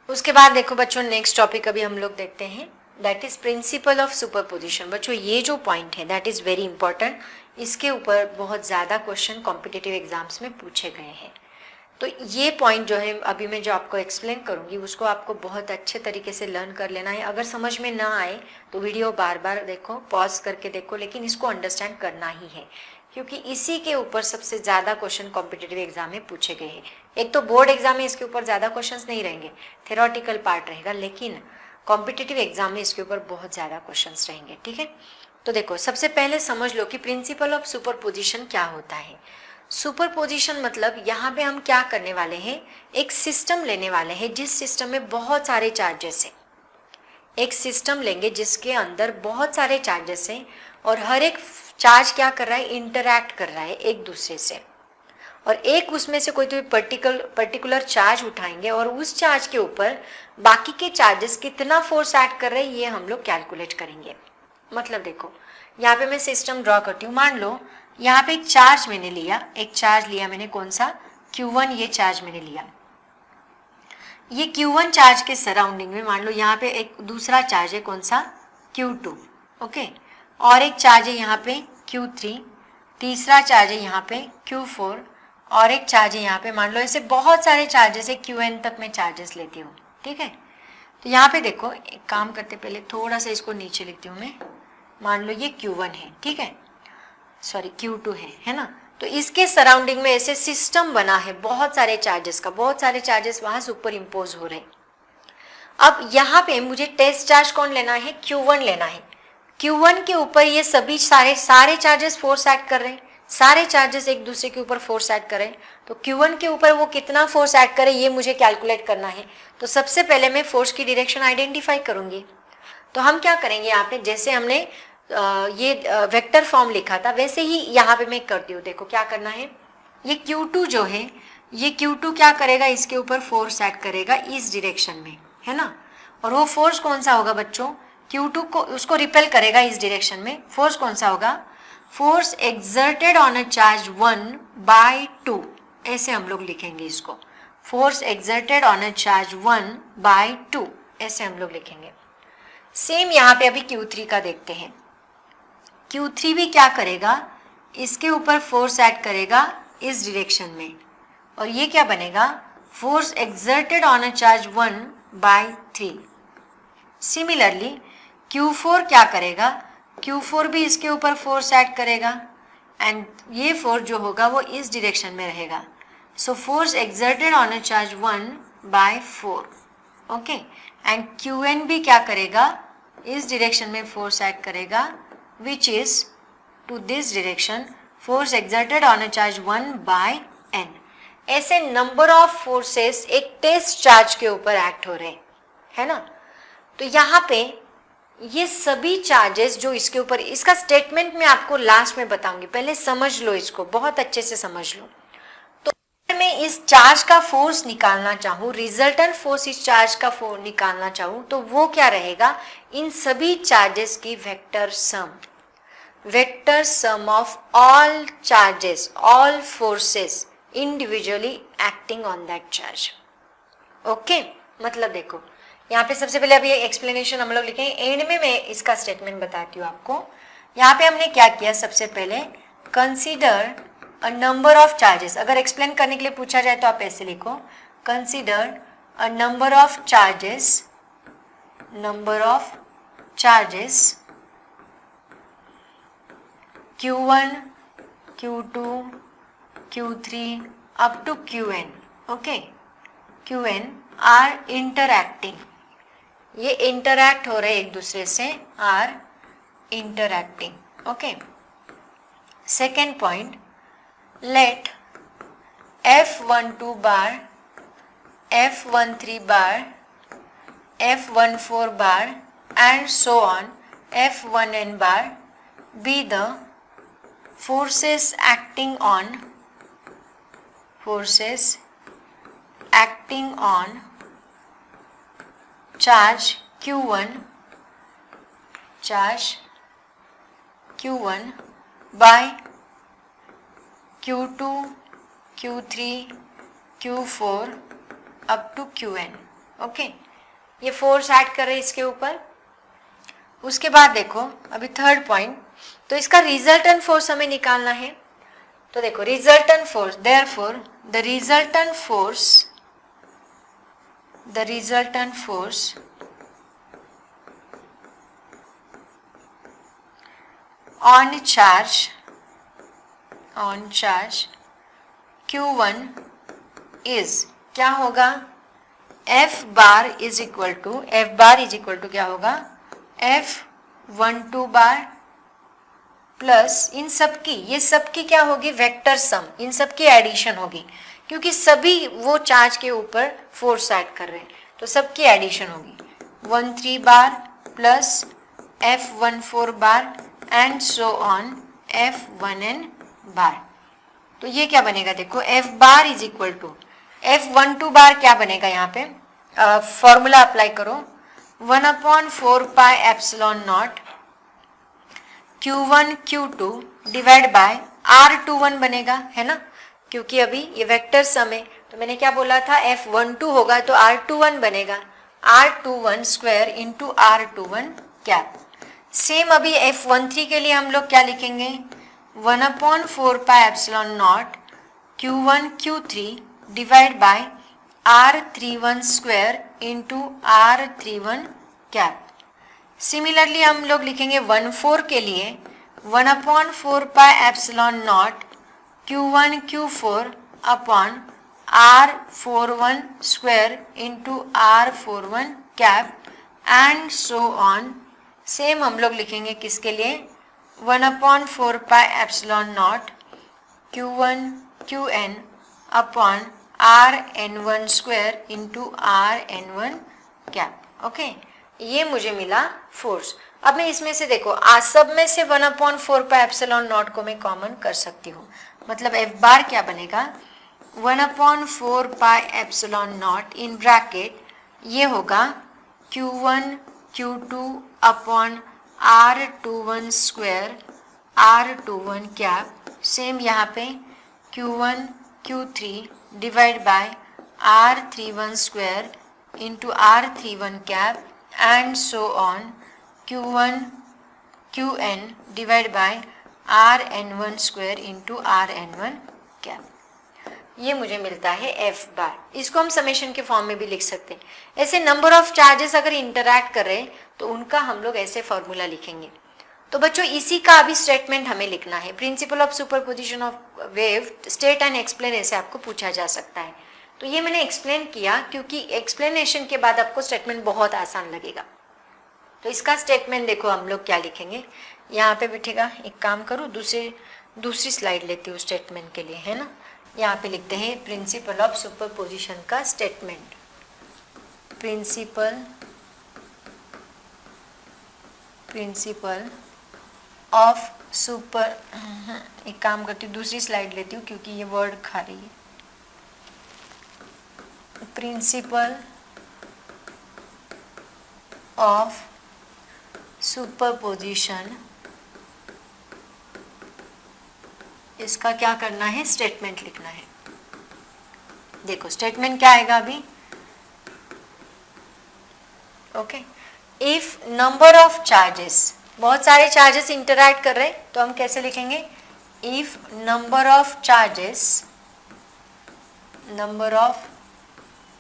उसके बाद देखो बच्चों नेक्स्ट टॉपिक अभी हम लोग देखते हैं, that is principle of superposition. बच्चों ये जो पॉइंट है दैट इज वेरी इंपॉर्टेंट, इसके ऊपर बहुत ज़्यादा क्वेश्चन कॉम्पिटिटिव एग्जाम्स में पूछे गए हैं। तो ये पॉइंट जो है अभी मैं जो आपको एक्सप्लेन करूँगी उसको आपको बहुत अच्छे तरीके से लर्न कर लेना है। अगर समझ में ना आए तो वीडियो बार बार देखो, पॉज करके देखो, लेकिन इसको अंडरस्टैंड करना ही है, क्योंकि इसी के ऊपर सबसे ज़्यादा क्वेश्चन कॉम्पिटिटिव एग्जाम में पूछे गए हैं। एक तो बोर्ड एग्जाम में इसके ऊपर ज़्यादा क्वेश्चंस नहीं रहेंगे, थ्योरेटिकल पार्ट रहेगा, लेकिन कॉम्पिटिटिव एग्जाम में इसके ऊपर बहुत ज़्यादा क्वेश्चंस रहेंगे। ठीक है, तो देखो सबसे पहले समझ लो कि प्रिंसिपल ऑफ सुपरपोजिशन क्या होता है। सुपरपोजिशन मतलब यहाँ पे हम क्या करने वाले हैं, एक सिस्टम लेने वाले हैं जिस सिस्टम में बहुत सारे चार्जेस हैं। एक सिस्टम लेंगे जिसके अंदर बहुत सारे चार्जेस हैं और हर एक चार्ज क्या कर रहा है, इंटरैक्ट कर रहा है एक दूसरे से, और एक उसमें से कोई तो पर्टिकुलर चार्ज उठाएंगे और उस चार्ज के ऊपर बाकी के चार्जेस कितना फोर्स ऐड कर रहे हैं ये हम लोग कैलकुलेट करेंगे। मतलब देखो यहाँ पे मैं सिस्टम ड्रॉ करती हूँ, मान लो यहाँ पे एक चार्ज मैंने लिया, मैंने कौन सा, Q1, ये चार्ज मैंने लिया। ये Q1 चार्ज के सराउंडिंग में मान लो यहाँ पे एक दूसरा चार्ज है, कौन सा, Q2, ओके, और एक चार्ज है यहाँ पे Q3, तीसरा चार्ज है यहाँ पे Q4, और एक चार्ज है यहाँ पे, मान लो ऐसे बहुत सारे चार्जेस है, Qn तक मैं चार्जेस लेती हूँ, ठीक है। तो यहाँ पे देखो, एक काम करते, पहले थोड़ा सा इसको नीचे लिखती हूँ मैं, मान लो ये Q1 है, ठीक है, सॉरी Q2 है ना। तो इसके सराउंडिंग में ऐसे सिस्टम बना है बहुत सारे चार्जेस का, बहुत सारे चार्जेस वहां सुपर इम्पोज हो रहे हैं। अब यहाँ पे मुझे टेस्ट चार्ज कौन लेना है, Q1 लेना है। Q1 के ऊपर ये सभी सारे चार्जेस फोर्स एक्ट कर रहे हैं, सारे चार्जेस एक दूसरे के ऊपर फोर्स एक्ट कर रहे हैं। तो Q1 के ऊपर वो कितना फोर्स एक्ट करे ये मुझे कैलकुलेट करना है। तो सबसे पहले मैं फोर्स की डायरेक्शन आइडेंटिफाई करूंगी। तो हम क्या करेंगे, यहाँ पे जैसे हमने ये वेक्टर फॉर्म लिखा था वैसे ही यहाँ पे मैं करती हूँ। देखो क्या करना है, ये Q2 जो है, ये Q2 क्या करेगा, इसके ऊपर फोर्स एक्ट करेगा इस डायरेक्शन में, है ना। और वो फोर्स कौन सा होगा बच्चों, Q2 को उसको रिपेल करेगा इस डायरेक्शन में। फोर्स कौन सा होगा, force exerted on a charge 1/2, ऐसे हम लोग लिखेंगे इसको, force exerted on a charge 1/2, ऐसे हम लोग लिखेंगे। सेम यहाँ पे अभी Q3 का देखते हैं। Q3 भी क्या करेगा, इसके ऊपर फोर्स एक्ट करेगा इस डायरेक्शन में, और ये क्या बनेगा, force exerted on a charge 1/3। Similarly Q4 क्या करेगा, Q4 भी इसके ऊपर फोर्स एक्ट करेगा, एंड ये फोर्स जो होगा वो इस डायरेक्शन में रहेगा। So force exerted on a charge 1/4, okay. And Qn भी क्या करेगा, इस डायरेक्शन में फोर्स एक्ट करेगा, which is to this direction, force exerted on a charge 1/n। ऐसे नंबर ऑफ फोर्सेस एक टेस्ट चार्ज के ऊपर एक्ट हो रहे हैं, है ना। तो यहाँ पे ये सभी चार्जेस जो इसके ऊपर, इसका स्टेटमेंट मैं आपको लास्ट में बताऊंगी, पहले समझ लो इसको, बहुत अच्छे से समझ लो। तो मैं इस चार्ज का फोर्स निकालना चाहूँ, रिजल्टेंट फोर्स इस चार्ज का निकालना चाहूँ, तो वो क्या रहेगा, इन सभी चार्जेस की vector sum of all charges, all forces individually acting on that charge, okay. मतलब देखो यहाँ पे सबसे पहले अभी एक्सप्लेनेशन हम लोग लिखेंगे, एंड में मैं इसका स्टेटमेंट बताती हूँ आपको। यहाँ पे हमने क्या किया, सबसे पहले consider a number of charges. अगर एक्सप्लेन करने के लिए पूछा जाए तो आप ऐसे लिखो, consider a number of charges Q1, Q2, Q3 up to Qn, okay, Qn are interacting, ये इंटरैक्ट हो रहे एक दूसरे से, are interacting, okay. Second point, let F12 bar, F13 bar, F14 bar and so on F1n bar be the forces acting on charge Q1 by Q2, Q3, Q4 up to Qn, okay. ये फोर्स ऐड कर रहे हैं इसके ऊपर। उसके बाद देखो अभी थर्ड पॉइंट, तो इसका रिजल्टेंट फोर्स हमें निकालना है। तो देखो resultant force, therefore the resultant force on charge Q1 is क्या होगा, F bar is equal to क्या होगा, F12 बार प्लस इन सबकी, ये सबकी क्या होगी, वेक्टर सम, इन सबकी एडिशन होगी, क्योंकि सभी वो चार्ज के ऊपर फोर्स ऐड कर रहे हैं, तो सबकी एडिशन होगी। 13 bar plus F14 bar and so on F1n bar. तो ये क्या बनेगा, देखो F bar is equal to F12 bar क्या बनेगा, यहाँ पे फॉर्मूला अप्लाई करो, 1/4 pi epsilon not Q1 Q2 divide by R21 बनेगा, है ना, क्योंकि अभी ये वेक्टर सम है, तो मैंने क्या बोला था, F12 होगा तो R21 बनेगा, R21 square into R21 cap. Same अभी F13 के लिए हम लोग क्या लिखेंगे, 1/4πε0 Q1 Q3 divide by R31 square into R31 cap. Similarly हम लोग लिखेंगे 1/4 के लिए 1/4πε0 Q1 Q4 upon R41 square into R41 cap and so on. Same हम लोग लिखेंगे किसके लिए, 1/4πε0 Q1 Qn upon Rn1 square into Rn1 cap. Okay, ये मुझे मिला फोर्स। अब मैं इसमें से देखो, सब में से 1/4πε0 को मैं कॉमन कर सकती हूँ, मतलब F बार क्या बनेगा, 1/4πε0 इन ब्रैकेट ये होगा Q1 Q2 upon R21 square R21 cap. Same यहाँ पे Q1 Q3 divide by R31 square into R31 cap and so on Q1 Qn divide by Rn1 square into Rn1 cap. ये मुझे मिलता है F बार। इसको हम समेशन के फॉर्म में भी लिख सकते हैं। ऐसे नंबर ऑफ चार्जेस अगर इंटरैक्ट कर रहे हैं तो उनका हम लोग ऐसे फॉर्मूला लिखेंगे। तो बच्चों इसी का अभी स्टेटमेंट हमें लिखना है। Principle of superposition of wave state and explain ऐसे आपको पूछा जा सकता है। तो ये मैंने एक्सप्लेन किया क्योंकि एक्सप्लेनेशन के बाद आपको स्टेटमेंट बहुत आसान लगेगा। तो इसका स्टेटमेंट देखो हम लोग क्या लिखेंगे, यहाँ पे बैठेगा। एक काम करूँ, दूसरी स्लाइड लेती हूँ स्टेटमेंट के लिए, है ना। यहाँ पे लिखते हैं प्रिंसिपल ऑफ सुपरपोजिशन का स्टेटमेंट। प्रिंसिपल ऑफ सुपर, एक काम करती हूँ दूसरी स्लाइड लेती हूँ क्योंकि ये वर्ड खा रही है। प्रिंसिपल ऑफ सुपरपोजिशन, इसका क्या करना है, स्टेटमेंट लिखना है। देखो स्टेटमेंट क्या आएगा अभी, okay. If number of charges, बहुत सारे चार्जेस इंटरैक्ट कर रहे हैं तो हम कैसे लिखेंगे, if number of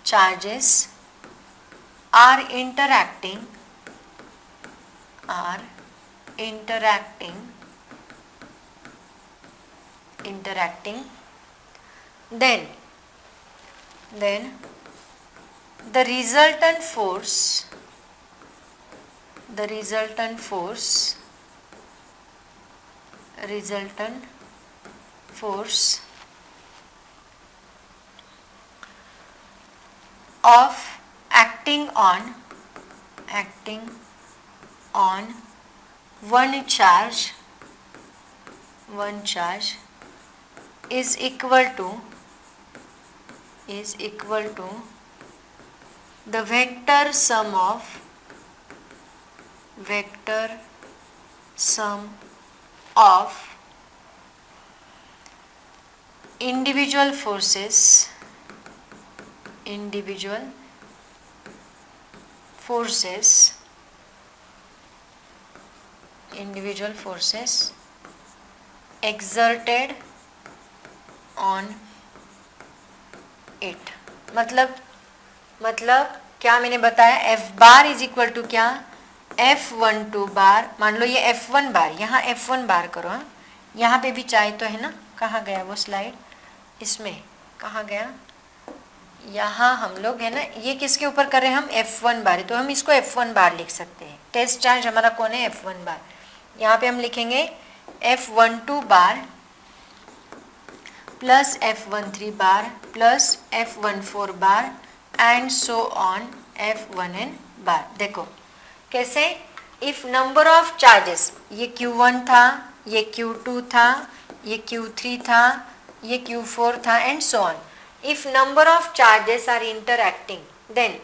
charges are interacting, then the resultant force of acting on one charge is equal to the vector sum of individual forces exerted on it। मतलब क्या मैंने बताया, F bar is equal to क्या, F12 बार। मान लो ये F1 बार, यहाँ F1 बार करो। हाँ, यहाँ पे भी चाहे तो है ना, कहाँ गया वो स्लाइड, इसमें कहाँ गया, यहाँ हम लोग है ना, ये किसके ऊपर कर रहे हैं हम, F1 बार, तो हम इसको F1 बार लिख सकते हैं। टेस्ट चार्ज हमारा कौन है, F1 बार। यहाँ पे हम लिखेंगे F12 bar plus F13 bar plus F14 bar and so on F1n बार। देखो कैसे, इफ नंबर ऑफ चार्जेस, ये Q1 था, ये Q2 था, ये Q3 था, ये Q4 था and so on. If number of charges are interacting, then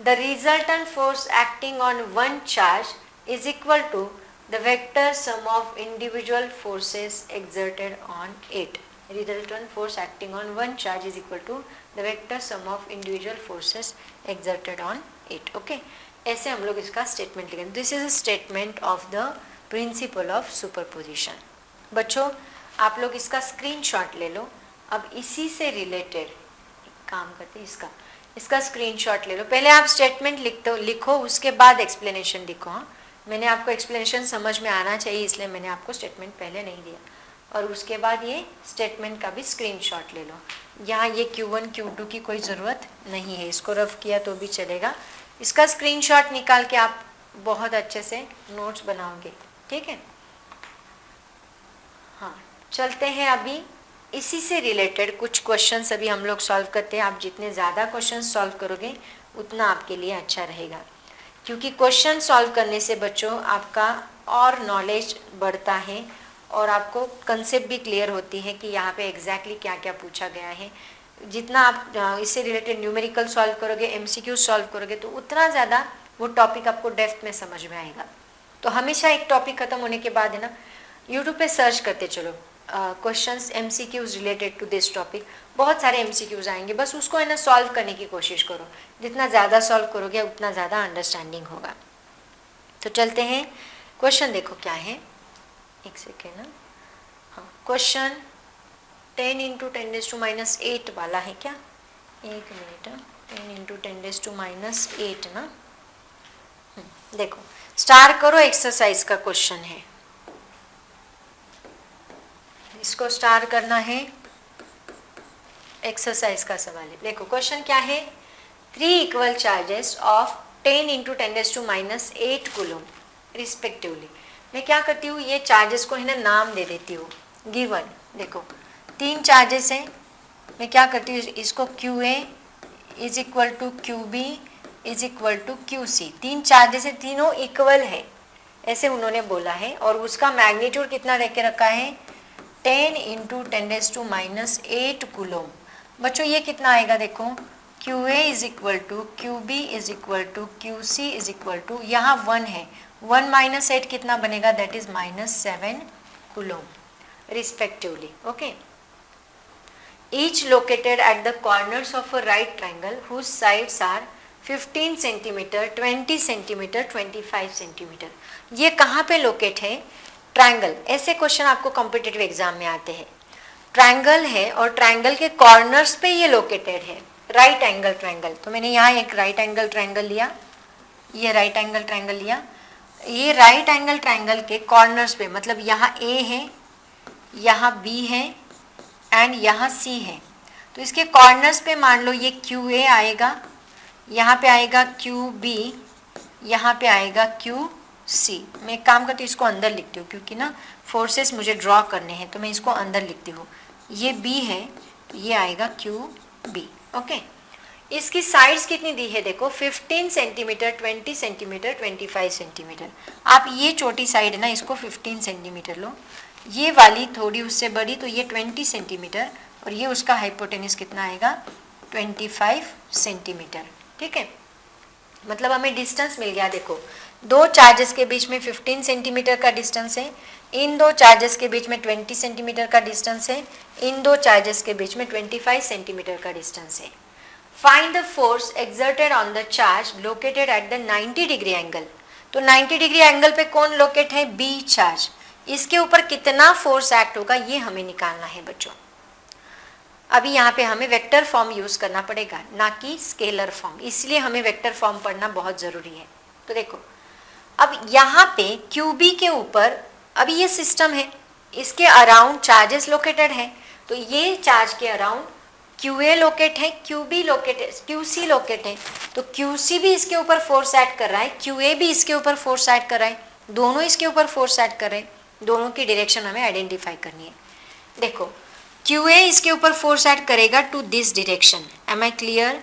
the resultant force acting on one charge is equal to the vector sum of individual forces exerted on it, resultant force acting on one charge is equal to the vector sum of individual forces exerted on it. Okay, ऐसे हम लोग इसका स्टेटमेंट लिखेंगे. This is a statement of the principle of superposition. बच्चों आप लोग इसका स्क्रीनशॉट ले लो. अब इसी से रिलेटेड काम करते हैं, इसका स्क्रीनशॉट ले लो. पहले आप स्टेटमेंट लिखो, उसके बाद एक्सप्लेनेशन लिखो. हाँ, मैंने आपको एक्सप्लेनेशन समझ में आना चाहिए, इसलिए मैंने आपको स्टेटमेंट पहले नहीं दिया. और उसके बाद ये स्टेटमेंट का भी स्क्रीनशॉट ले लो. यहाँ ये Q1 Q2 की कोई ज़रूरत नहीं है, इसको रफ किया तो भी चलेगा. इसका स्क्रीनशॉट निकाल के आप बहुत अच्छे से नोट्स बनाओगे. ठीक है, हाँ चलते हैं. अभी इसी से रिलेटेड कुछ क्वेश्चंस अभी हम लोग सॉल्व करते हैं. आप जितने ज़्यादा क्वेश्चन सॉल्व करोगे उतना आपके लिए अच्छा रहेगा, क्योंकि क्वेश्चन सॉल्व करने से बच्चों आपका और नॉलेज बढ़ता है और आपको कंसेप्ट भी क्लियर होती है कि यहाँ पे एग्जैक्टली क्या क्या पूछा गया है. जितना आप इससे रिलेटेड न्यूमेरिकल सॉल्व करोगे, MCQ सॉल्व करोगे, तो उतना ज़्यादा वो टॉपिक आपको डेप्थ में समझ में आएगा. तो हमेशा एक टॉपिक ख़त्म होने के बाद है ना, यूट्यूब पे सर्च करते चलो questions MCQs related to this topic. बहुत सारे MCQs आएंगे, बस उसको है ना सॉल्व करने की कोशिश करो. जितना ज़्यादा सॉल्व करोगे उतना ज़्यादा अंडरस्टैंडिंग होगा. तो चलते हैं, क्वेश्चन देखो क्या है. एक सेकेंड ना. हाँ, क्वेश्चन 10 × 10⁻⁸ वाला है क्या? एक मिनट. 10 × 10⁻⁸ ना. देखो स्टार्ट करो, एक्सरसाइज का क्वेश्चन है, इसको स्टार्ट करना है. एक्सरसाइज का सवाल है. देखो क्वेश्चन क्या है. 3 equal charges of 10 × 10⁻⁸ coulomb respectively. मैं क्या करती हूँ, ये चार्जेस को है ना नाम दे देती हूँ. गिवन देखो 3 चार्जेस हैं. मैं क्या करती हूँ, इसको QA is equal to QB is equal to QC. 3 charges है, तीनों इक्वल है, ऐसे उन्होंने बोला है. और उसका मैग्नीट्यूड कितना रह के रखा है, 10 × 10⁻⁸ कूलम. बच्चों ये कितना आएगा, देखो QA is equal to QB is equal to QC is equal to, यहाँ 1 है, 1 - 8 कितना बनेगा, that is -7 coulomb respectively. Okay, each located at the corners of a right triangle whose sides are 15 centimetre, 20 centimetre, 25 centimetre. ये कहाँ पे लोकेट है, ट्राइंगल. ऐसे क्वेश्चन आपको कॉम्पिटिटिव एग्जाम में आते हैं. ट्राइंगल है और ट्राइंगल के कॉर्नर्स पे ये लोकेटेड है. राइट एंगल ट्राइंगल, तो मैंने यहाँ एक राइट एंगल ट्राइंगल लिया, ये राइट एंगल ट्राइंगल लिया. ये राइट एंगल ट्राइंगल के कॉर्नर्स पे, मतलब यहाँ A है, यहाँ B है एंड यहाँ C है. तो इसके कॉर्नर्स पे मान लो ये QA आएगा, यहाँ पे आएगा QB, यहाँ पे आएगा QC. मैं एक काम करती हूँ, इसको अंदर लिखती हूँ, क्योंकि ना फोर्सेस मुझे ड्रॉ करने हैं, तो मैं इसको अंदर लिखती हूँ. ये B है, तो ये आएगा QB. ओके, इसकी साइड्स कितनी दी है, देखो 15 सेंटीमीटर, 20 सेंटीमीटर, 25 सेंटीमीटर. आप ये छोटी साइड ना, इसको 15 सेंटीमीटर लो, ये वाली थोड़ी उससे बड़ी, तो ये 20 सेंटीमीटर, और ये उसका हाइपोटेनस कितना आएगा, 25 सेंटीमीटर. ठीक है, मतलब हमें डिस्टेंस मिल गया. देखो 2 चार्जेस के बीच में 15 सेंटीमीटर का डिस्टेंस है, इन 2 चार्जेस के बीच में 20 सेंटीमीटर का डिस्टेंस है, इन 2 चार्जेस के बीच में 25 सेंटीमीटर का डिस्टेंस है. Find the force exerted on the charge located at the 90 degree angle. तो 90 डिग्री एंगल पे कौन लोकेट है, B चार्ज. इसके ऊपर कितना फोर्स एक्ट होगा, ये हमें निकालना है बच्चों. अभी यहाँ पे हमें वेक्टर फॉर्म यूज करना पड़ेगा, ना कि स्केलर फॉर्म, इसलिए हमें वेक्टर फॉर्म पढ़ना बहुत जरूरी है. तो देखो अब यहाँ पे QB के ऊपर, अभी ये सिस्टम है, इसके अराउंड चार्जेस लोकेटेड है. तो ये चार्ज के अराउंड QA लोकेट है, QB लोकेट है, QC लोकेट है. तो QC भी इसके ऊपर फोर्स ऐड कर रहा है, QA भी इसके ऊपर फोर्स ऐड कर रहा है, दोनों इसके ऊपर फोर्स ऐड कर रहे हैं. दोनों की डायरेक्शन हमें आइडेंटिफाई करनी है. देखो QA इसके ऊपर फोर्स ऐड करेगा to this direction. Am I clear?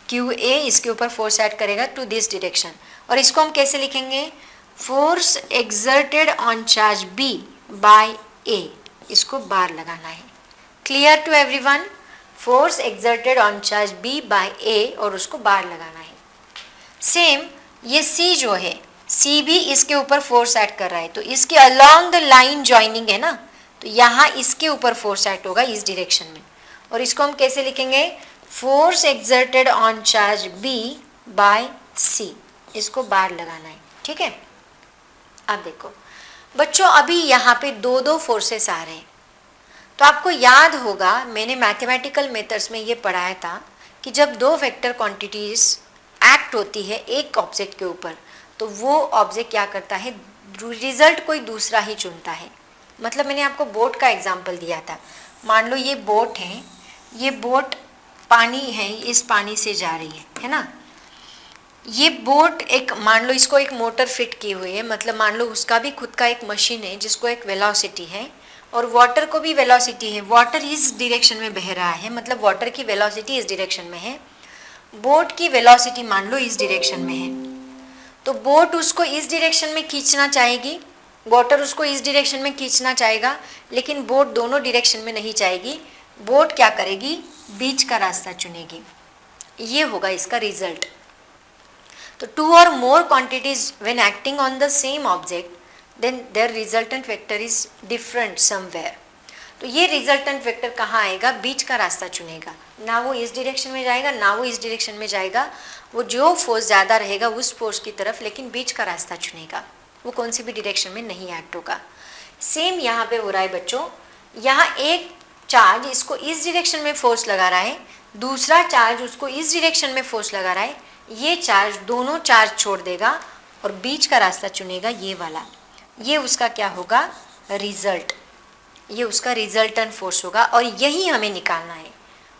QA इसके ऊपर फोर्स ऐड करेगा टू दिस डायरेक्शन. और इसको हम कैसे लिखेंगे, force exerted on charge B by A. इसको बार लगाना है. Clear to everyone? Force exerted on charge B by A और उसको बार लगाना है. सेम ये C जो है, सी भी इसके ऊपर फोर्स एक्ट कर रहा है, तो इसके अलोंग द लाइन ज्वाइनिंग है ना, तो यहाँ इसके ऊपर फोर्स एक्ट होगा इस डायरेक्शन में, और इसको हम कैसे लिखेंगे, force exerted on charge B by C, इसको बार लगाना है, ठीक है। अब देखो बच्चों, अभी यहाँ पे दो दो फोर्सेस आ रहे हैं, तो आपको याद होगा मैंने मैथमेटिकल मेथड्स में ये पढ़ाया था कि जब दो वेक्टर क्वांटिटीज एक्ट होती है एक ऑब्जेक्ट के ऊपर, तो वो ऑब्जेक्ट क्या करता है, रिजल्ट कोई दूसरा ही चुनता है। मतलब मैंने आपको बोट का एग्जांपल दिया था, मान लो ये बोट है, ये बोट पानी है, इस पानी से जा रही है ना, ये बोट एक, मान लो इसको एक मोटर फिट की हुई है, मतलब मान लो उसका भी खुद का एक मशीन है जिसको एक वेलोसिटी है, और वाटर को भी वेलोसिटी है, वाटर इस डायरेक्शन में बह रहा है, मतलब वाटर की वेलोसिटी इस डायरेक्शन में है, बोट की वेलोसिटी मान लो इस डायरेक्शन में है, तो बोट उसको इस डायरेक्शन में खींचना चाहेगी, वाटर उसको इस डायरेक्शन में खींचना चाहेगा, लेकिन बोट दोनों डायरेक्शन में नहीं चाहेगी, बोट क्या करेगी, बीच का रास्ता चुनेगी, ये होगा इसका रिजल्ट। तो two or more quantities when acting on the same object, then their resultant vector is different somewhere। तो ये रिजल्टेंट वेक्टर कहाँ आएगा, बीच का रास्ता चुनेगा, ना वो इस डायरेक्शन में जाएगा ना वो इस डायरेक्शन में जाएगा, वो जो फोर्स ज़्यादा रहेगा उस फोर्स की तरफ, लेकिन बीच का रास्ता चुनेगा, वो कौन सी भी डायरेक्शन में नहीं एक्ट होगा। सेम यहाँ पे हो रहा है बच्चों, यहाँ एक चार्ज इसको इस डायरेक्शन में फोर्स लगा रहा है, दूसरा चार्ज उसको इस डायरेक्शन में फोर्स लगा रहा है, ये चार्ज दोनों चार्ज छोड़ देगा और बीच का रास्ता चुनेगा ये वाला, ये उसका क्या होगा, रिजल्ट, ये उसका रिजल्टेंट फोर्स होगा, और यही हमें निकालना है।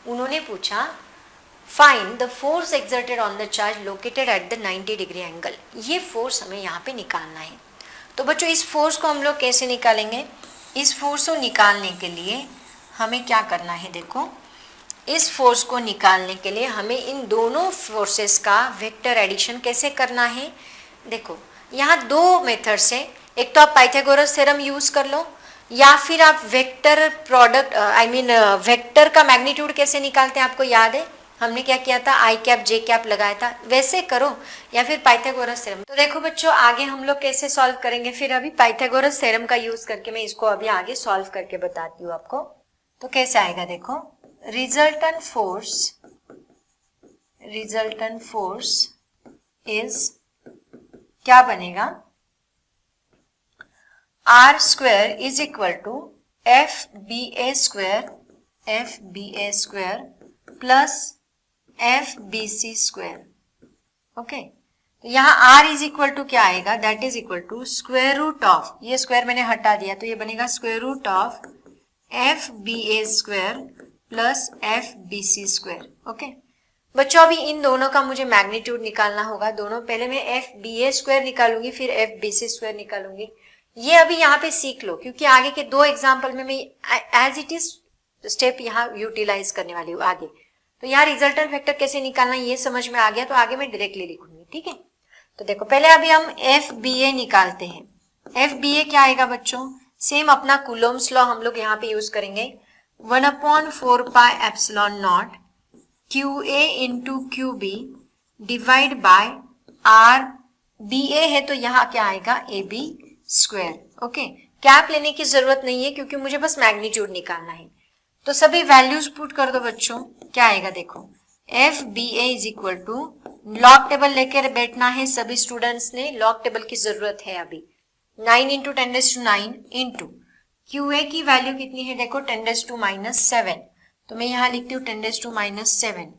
उन्होंने पूछा find the force exerted on the charge located at the 90 degree angle, ये फोर्स हमें यहाँ पे निकालना है। तो बच्चों इस फोर्स को हम लोग कैसे निकालेंगे, इस फोर्स को निकालने के लिए हमें क्या करना है, देखो इस फोर्स को निकालने के लिए हमें इन दोनों फोर्सेस का वेक्टर एडिशन कैसे करना है। देखो यहाँ दो मेथड्स है, एक तो आप पाइथागोरस थ्योरम यूज कर लो, या फिर आप वेक्टर प्रोडक्ट वेक्टर का मैग्नीट्यूड कैसे निकालते हैं, आपको याद है हमने क्या किया था, आई कैप जे कैप लगाया था, वैसे करो, या फिर पाइथागोरस थ्योरम। तो देखो बच्चों आगे हम लोग कैसे सॉल्व करेंगे, फिर अभी पाइथागोरस थ्योरम का यूज करके मैं इसको अभी आगे सॉल्व करके बताती हूँ आपको। तो कैसे आएगा, देखो रिजल्टेंट फोर्स इज क्या बनेगा, R square is equal to F B A square plus F B C square. Okay, यहाँ आर इज इक्वल टू क्या आएगा, that is equal to square root of, ये स्क्वायर मैंने हटा दिया तो ये बनेगा square root of F B A square plus F B C square. Okay बच्चों, अभी इन दोनों का मुझे मैग्नीट्यूड निकालना होगा, दोनों पहले मैं एफ बी ए स्क्वायर निकालूंगी फिर एफ बी सी स्क्वायर निकालूंगी, ये अभी यहाँ पे सीख लो, क्योंकि आगे के दो एग्जाम्पल में मैं एज इट इज स्टेप यहाँ यूटिलाइज करने वाली हूँ आगे। तो यहाँ रिजल्टेंट वेक्टर कैसे निकालना ये समझ में आ गया, तो आगे मैं डायरेक्टली लिखूंगी, ठीक है। तो देखो पहले अभी हम एफ बी ए निकालते हैं, एफ बी ए क्या आएगा बच्चों, सेम अपना कूलोम्स लॉ हम लोग यहाँ पे यूज करेंगे, 1/4 pi epsilon not Q A into Q B divide by R, B A है तो यहाँ क्या आएगा A B square. Okay, cap लेने की जरूरत नहीं है क्योंकि मुझे बस मैग्नीट्यूड निकालना है, तो सभी वैल्यूज पुट कर दो बच्चों, क्या आएगा देखो, F B A is equal to, log table लेकर बैठना है सभी स्टूडेंट्स ने, लॉग टेबल की जरूरत है अभी, 9 इंटू 10⁻⁹ इंटू क्यू ए की वैल्यू कितनी है देखो 10⁻⁻7, तो मैं यहाँ लिखती हूँ 10⁻⁷,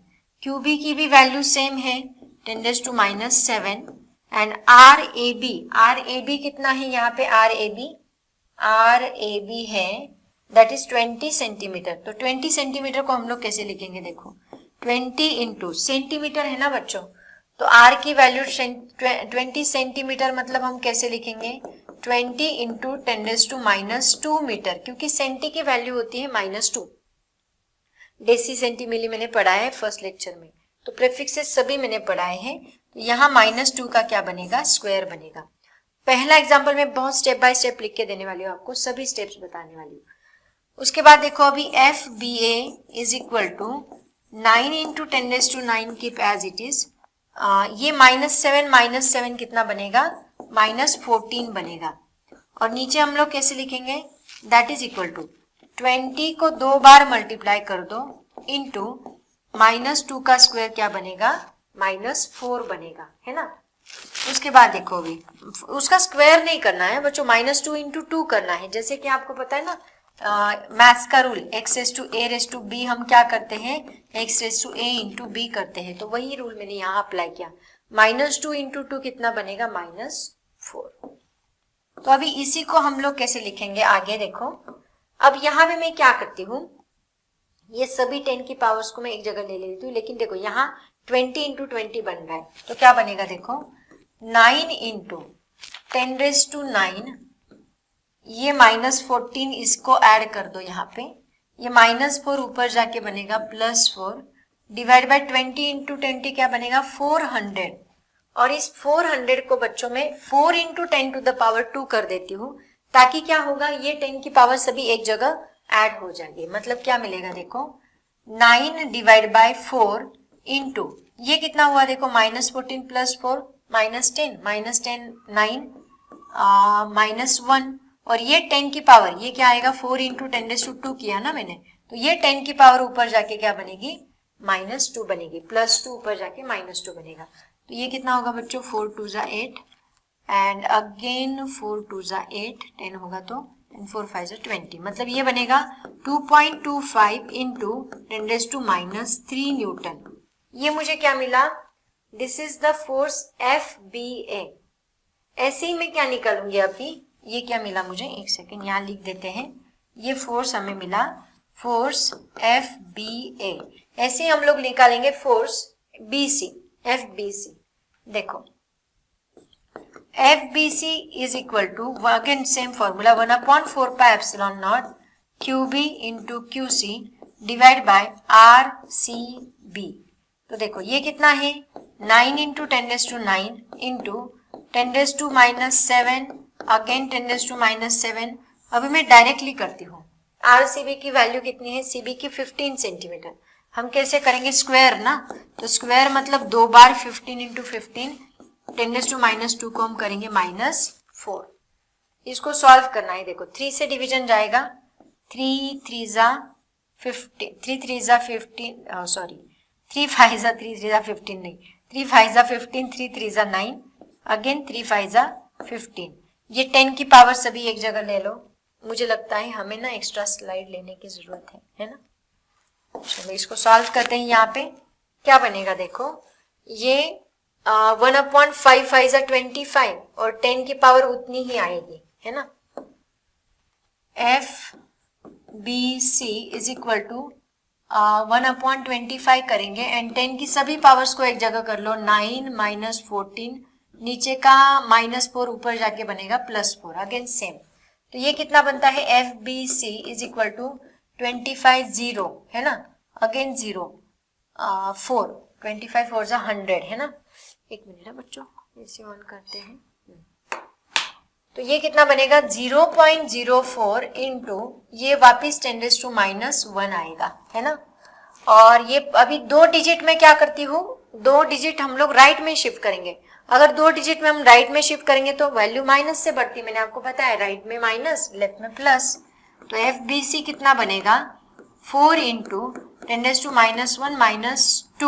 क्यू बी की भी वैल्यू सेम है 10⁻⁷, एंड आर ए बी कितना है यहाँ पे, आर ए बी है दैट इज 20 सेंटीमीटर। तो 20 सेंटीमीटर को हम लोग कैसे लिखेंगे देखो, 20 इंटू सेंटीमीटर है ना बच्चों, तो आर की वैल्यू 20 सेंटीमीटर, मतलब हम कैसे लिखेंगे 20 इंटू 10⁻² मीटर, क्योंकि सेंटी की वैल्यू होती है -2, डेसी सेंटीमिली मैंने पढ़ा है फर्स्ट लेक्चर में, तो प्रीफिक्सेस सभी मैंने पढ़ाए हैं, यहाँ -2 का क्या बनेगा, स्क्वायर बनेगा। पहला एग्जाम्पल में बहुत स्टेप बाय स्टेप लिख के देने वाली हूँ आपको, सभी स्टेप्स बताने वाली हूँ। उसके बाद देखो अभी F B A is equal to 9 into 10⁻⁹ keep as it is, ये -7 कितना बनेगा -14 बनेगा। और नीचे हम लोग कैसे लिखेंगे, दैट इज इक्वल टू 20 को 2 बार मल्टीप्लाई कर दो इंटू -2 का स्क्वायर क्या बनेगा, -4 बनेगा, है ना। उसके बाद देखो अभी उसका स्क्वायर नहीं करना है बच्चों, -2 इंटू 2 करना है। जैसे कि आपको पता है ना मैथ्स का रूल x⁴ हम क्या करते हैं, x⁴a इंटू b करते हैं, तो वही रूल मैंने यहाँ अप्लाई किया। -2 इंटू 2 कितना बनेगा, -4। तो अभी इसी को हम लोग कैसे लिखेंगे आगे देखो। अब यहाँ पे मैं क्या करती हूँ, ये सभी 10 की पावर्स को मैं एक जगह ले लेती हूँ, लेकिन देखो यहाँ 20 इंटू 20 बन रहा है, तो क्या बनेगा देखो 9 इंटू 10⁻⁹, ये -14 इसको ऐड कर दो यहाँ पे, ये -4 ऊपर जाके बनेगा +4 डिवाइड बाय 20 इंटू 20 क्या बनेगा 400। और इस 400 को बच्चों में 4 इंटू 10⁻2 कर देती हूँ, ताकि क्या होगा, ये 10 की पावर सभी एक जगह ऐड हो जाएगी। मतलब क्या मिलेगा देखो 9 डिवाइड बाय 4 इंटू ये कितना हुआ देखो -14 + 4 -10 9 -1 और ये 10 की पावर ये क्या आएगा 4 इंटू 10⁻2 किया ना मैंने, तो ये 10 की पावर ऊपर जाके क्या बनेगी -2 बनेगी, +2 ऊपर जाके -2 बनेगा। तो ये कितना होगा बच्चों 4 2 ज़ा 8 एंड अगेन 4 2 ज़ा 8 10 होगा तो 4 5 ज़ा 20, मतलब ये बनेगा 2.25 इंटू 10⁻³ न्यूटन। ये मुझे क्या मिला, this is the force FBA। ऐसे ही मैं क्या निकालूंगी अभी, ये क्या मिला मुझे, एक सेकेंड यहाँ लिख देते हैं, ये फोर्स हमें मिला फोर्स FBA। ऐसे ही हम लोग निकालेंगे फोर्स FBC। देखो FBC is equal to again same formula 1/4πε0 QB into QC divide by RCB। तो देखो ये कितना है 9 इंटू 10⁻⁹ इंटू 10⁻⁻7 अगेन 10⁻⁻7। अभी मैं डायरेक्टली करती हूँ, RCB की वैल्यू कितनी है, CB की 15 सेंटीमीटर। हम कैसे करेंगे स्क्वायर ना, तो स्क्वायर मतलब 2 बार 15 इंटू 15 10⁻⁻2 को हम करेंगे -4। इसको सॉल्व करना है, देखो 3 से डिवीजन जाएगा, 3 3 ज़ा 15 3 3 ज़ा 15 सॉरी 3 5 ज़ा 3 3 ज़ा 15 नहीं 3 5 ज़ा 15 3 3 ज़ा 9 अगेन 3 5 ज़ा 15। ये 10 की पावर सभी एक जगह ले लो। मुझे लगता है हमें ना एक्स्ट्रा स्लाइड लेने की जरूरत है ना। चलो इसको सॉल्व करते हैं। यहाँ पे क्या बनेगा देखो, ये 1/5 5 ज़ा 25 और 10 की पावर उतनी ही आएगी, है ना। FBC इज इक्वल टू 1/25 करेंगे एंड 10 की सभी पावर्स को एक जगह कर लो, 9 -14 नीचे का -4 ऊपर जाके बनेगा +4 अगेन सेम। तो ये कितना बनता है FBC इज इक्वल टू 25 0 है ना, अगेन 0 4 25 4 ज़ा 100 है ना। एक मिनट है बच्चों, इसे ऑन करते हैं। तो ये कितना बनेगा 0.04 इंटू ये वापिस 10⁻⁻1 आएगा, है ना। और ये अभी 2 डिजिट में क्या करती हूँ, 2 डिजिट हम लोग राइट में शिफ्ट करेंगे। अगर 2 डिजिट में हम राइट में शिफ्ट करेंगे तो वैल्यू माइनस से बढ़ती, मैंने आपको बताया राइट में माइनस लेफ्ट में प्लस। तो FBC कितना बनेगा 4 इंटू 10⁻⁻1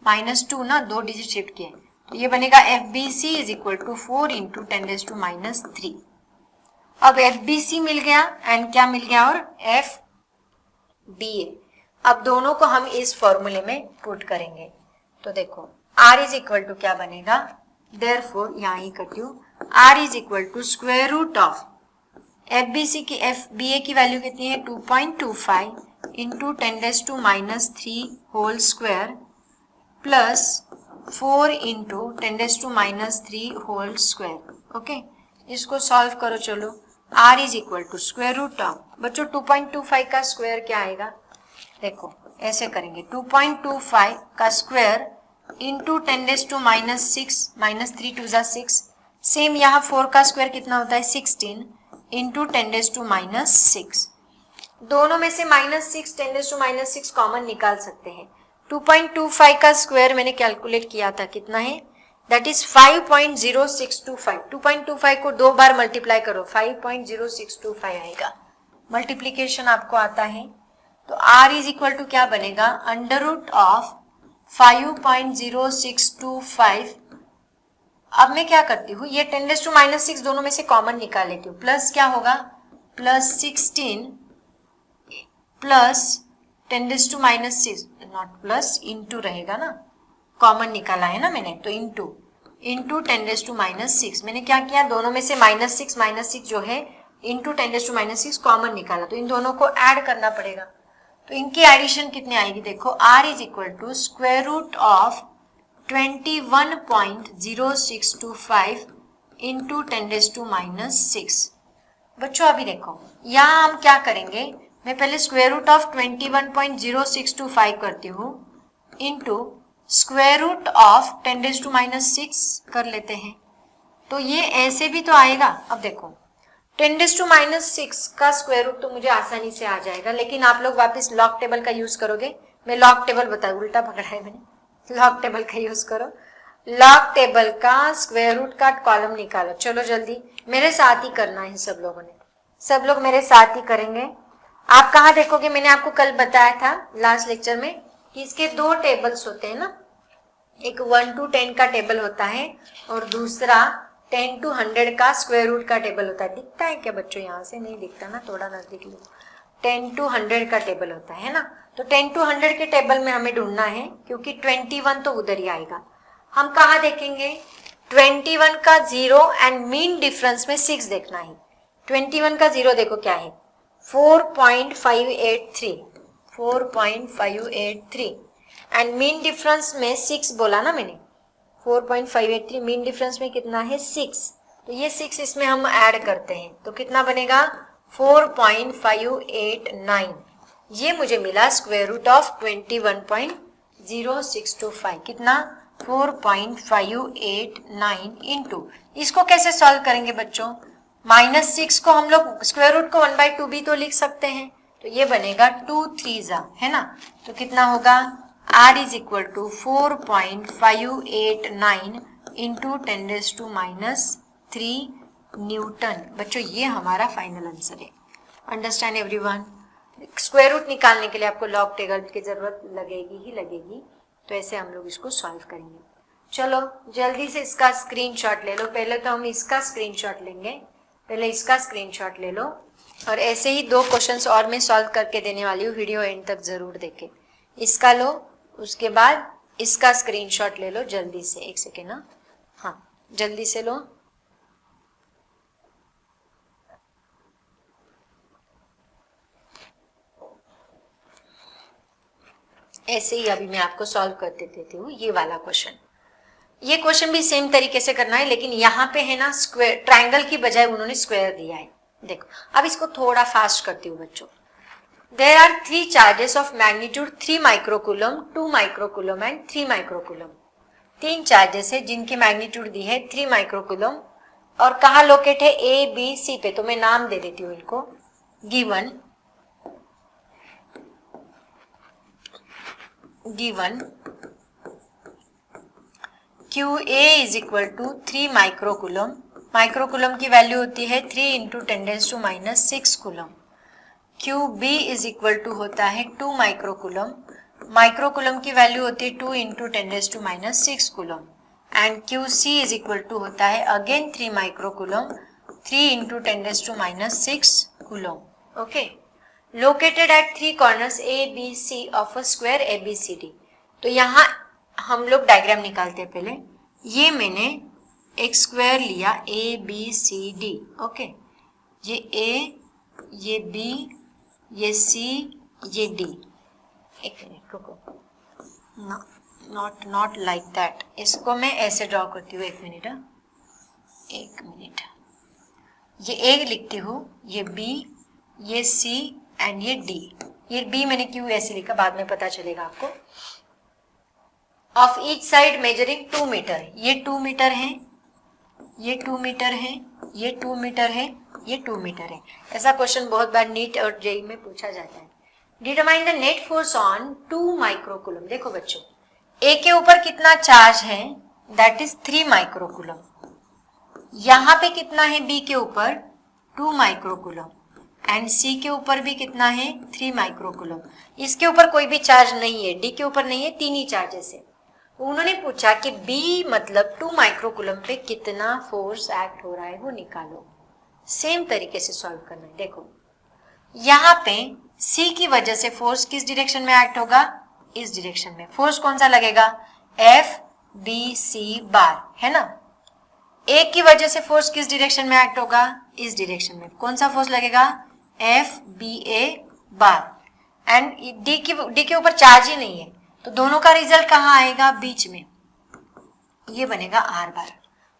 -2 ना 2 डिजिट शिफ्ट किए, तो ये बनेगा FBC is equal to 4 into 10⁻3। अब FBC मिल गया एंड क्या मिल गया और FBA। अब दोनों को हम इस फॉर्मूले में पुट करेंगे। तो देखो R इज इक्वल टू क्या बनेगा, देयरफॉर यहाँ ही करती हूँ, R is equal to square root of FBC की FBA की वैल्यू कितनी है 2.25 into 10⁻³ whole square plus 4 into 10⁻³ whole square. Okay, इसको सॉल्व करो। चलो R is equal to square root of, बच्चों 2.25 का स्क्वायर क्या आएगा, देखो ऐसे करेंगे 2.25 का स्क्वायर इंटू 10⁻6 -3 2 ज़ा 6। सेम यहाँ 4 का स्क्वायर कितना होता है 16 इंटू 10⁻6। दोनों में से -6 10⁻6 कॉमन निकाल सकते हैं। 2.25 का स्क्वायर मैंने कैलकुलेट किया था कितना है दैट इज 5.0625। 2.25 को 2 बार मल्टीप्लाई करो, 5.0625 आएगा। मल्टीप्लीकेशन आपको आता है तो r इज इक्वल टू क्या बनेगा, अंडर रूट ऑफ 5.0625। अब मैं क्या करती हूँ, ये 10⁻⁻6 दोनों में से कॉमन निकाल लेती हूँ, प्लस क्या होगा, plus 16 plus 10⁻⁶, not plus, into रहेगा ना, कॉमन निकाला है ना मैंने, तो इंटू 10⁻⁻6। मैंने क्या किया, दोनों में से -6 जो है इंटू 10⁻⁻6 कॉमन निकाला, तो इन दोनों को ऐड करना पड़ेगा। तो इनकी एडिशन कितनी आएगी, देखो r is equal to square root of 21.0625 into 10⁻⁻6। बच्चों अभी देखो यहाँ हम क्या करेंगे, मैं पहले स्क्वायर रूट ऑफ 21.0625 करती हूँ इंटू स्क्वायर रूट ऑफ 10⁻⁻6 कर लेते हैं, तो ये ऐसे भी तो आएगा। अब देखो 10⁻⁻6 का स्क्वायर रूट तो मुझे आसानी से आ जाएगा, लेकिन आप लोग वापस लॉग टेबल का यूज करोगे। मैं लॉग टेबल बताऊँ, उल्टा पकड़ा है मैंने, लॉग टेबल का यूज करो। लॉग टेबल का स्क्वायर रूट का कॉलम निकालो, चलो जल्दी, मेरे साथ ही करना है सब लोगों ने, सब लोग मेरे साथ ही करेंगे। आप कहाँ देखोगे, मैंने आपको कल बताया था लास्ट लेक्चर में कि इसके 2 टेबल्स होते हैं ना, एक 1 to 10 का टेबल होता है और दूसरा 10 to 100 का स्क्वायर रूट का टेबल होता है। दिखता है क्या बच्चों, यहाँ से नहीं दिखता ना, थोड़ा नजदीक लो। 10 to 100 का टेबल होता है ना, तो 10 to 100 के टेबल में हमें ढूंढना है, क्योंकि 21 तो उधर ही आएगा। हम कहाँ देखेंगे, 21 का 0 एंड मीन डिफरेंस में 6 देखना है। 21 का 0 देखो क्या है, 4.583 एंड मीन डिफरेंस में 6 बोला ना मैंने, 4.583, मीन डिफरेंस में कितना है 6, तो ये 6 इसमें हम ऐड करते हैं तो कितना बनेगा 4.589। ये मुझे मिला स्क्वायर रूट ऑफ 21.0625, कितना 4.589 इंटू, इसको कैसे सॉल्व करेंगे बच्चों, -6 को हम लोग स्क्वायर रूट को 1/2 भी तो लिख सकते हैं, तो ये बनेगा 2 3 है ना, तो कितना होगा r is equal to 4.589 into 10⁻³ newton. बच्चों ये हमारा फाइनल आंसर है। Understand everyone. स्क्वायर रूट निकालने के लिए आपको लॉग टेबल की जरूरत लगेगी ही लगेगी, तो ऐसे हम लोग इसको सॉल्व करेंगे। चलो जल्दी से इसका स्क्रीनशॉट ले लो, पहले तो हम इसका स्क्रीनशॉट लेंगे, पहले इसका स्क्रीनशॉट ले लो, और ऐसे ही 2 क्वेश्चंस और मैं सॉल्व करके देने वाली हूँ, वीडियो एंड तक जरूर देखें। इसका लो, उसके बाद इसका स्क्रीनशॉट ले लो जल्दी से, 1 सेकेंड ना, हाँ जल्दी से लो। ऐसे ही अभी मैं आपको सॉल्व करते देती हूँ ये वाला क्वेश्चन। ये क्वेश्चन भी सेम तरीके से करना है, लेकिन यहाँ पे है ना स्क्वायर, ट्रायंगल की बजाय उन्होंने स्क्वायर दिया है। देखो अब इसको थोड़ा फास्ट करती हूँ बच्चों। There are 3 charges of magnitude 3 microcoulomb, 2 microcoulomb and 3 microcoulomb। 3 charges है जिनकी मैग्नीट्यूड दी है 3 माइक्रोकुलम, और कहाँ लोकेट है, ए बी सी पे, तो मैं नाम दे देती हूँ इनको। Given Q A is equal to 3 microcoulomb, microcoulomb की वैल्यू होती है 3 into 10⁻⁻6 coulomb. Q B is equal to होता है 2 माइक्रोकुलम, माइक्रोकुलम की वैल्यू होती है 2 into 10⁻⁶ coulomb. And Q C is equal to होता है again 3 microcoulomb, 3 into 10⁻⁶ coulomb. Okay, located at 3 corners A B C of a square A B C D. तो यहाँ हम लोग डायग्राम निकालते हैं पहले। ये मैंने एक स्क्वायर लिया A B C D, okay, ये ए, ये बी, ये सी, ये डी। एक मिनट रुको, नॉट लाइक दैट, इसको मैं ऐसे ड्रॉ करती हूँ। एक मिनट, ये ए लिखती हूँ, ये बी, ये सी एंड ये डी। ये बी मैंने क्यों ऐसे लिखा बाद में पता चलेगा आपको। Of each side measuring 2 metre, ये 2 मीटर है, ये 2 मीटर है, ये 2 मीटर है, ये 2 मीटर है। ऐसा क्वेश्चन बहुत बार नीट और जेई में पूछा जाता है। Determine the net force on 2 microcoulomb. देखो बच्चों, ए के ऊपर कितना चार्ज है, दैट इज 3 माइक्रोकूलम। यहाँ पे कितना है बी के ऊपर 2 माइक्रोकूलम एंड सी के ऊपर भी कितना है 3 माइक्रोकूलम। इसके ऊपर कोई भी चार्ज नहीं है, डी के ऊपर नहीं है, 3 ही चार्जेस है। उन्होंने पूछा कि बी मतलब 2 माइक्रोकूलम पे कितना फोर्स एक्ट हो रहा है वो निकालो। सेम तरीके से सॉल्व करना है। देखो यहाँ पे सी की वजह से फोर्स किस डायरेक्शन में एक्ट होगा, इस डायरेक्शन में। फोर्स कौन सा लगेगा, एफ बी सी बार, है ना। ए की वजह से फोर्स किस डायरेक्शन में एक्ट होगा, इस डायरेक्शन में। कौन सा फोर्स लगेगा, F B A bar. And D के ऊपर चार्ज ही नहीं है, तो दोनों का रिजल्ट कहाँ आएगा, बीच में, ये बनेगा आर बार।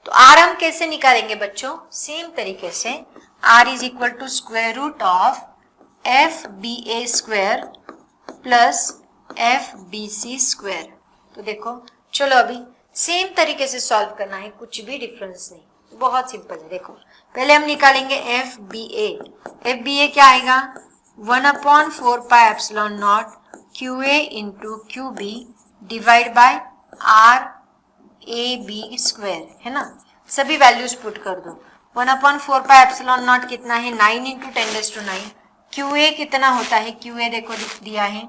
तो आर हम कैसे निकालेंगे बच्चों, सेम तरीके से R is equal to square root of F B A square plus F B C square. तो देखो चलो अभी सेम तरीके से सॉल्व करना है, कुछ भी डिफरेंस नहीं, बहुत सिंपल है। देखो पहले हम निकालेंगे F B A. F B A क्या आएगा, 1/4 pi epsilon not Q A into Q B divide by R A B square, है ना। सभी वैल्यूज पुट कर दो। 1/4 पाई एप्सिलॉन नॉट कितना है, 9 इंटू 10⁻⁹। क्यू ए कितना होता है, क्यू ए देखो लिख दिया है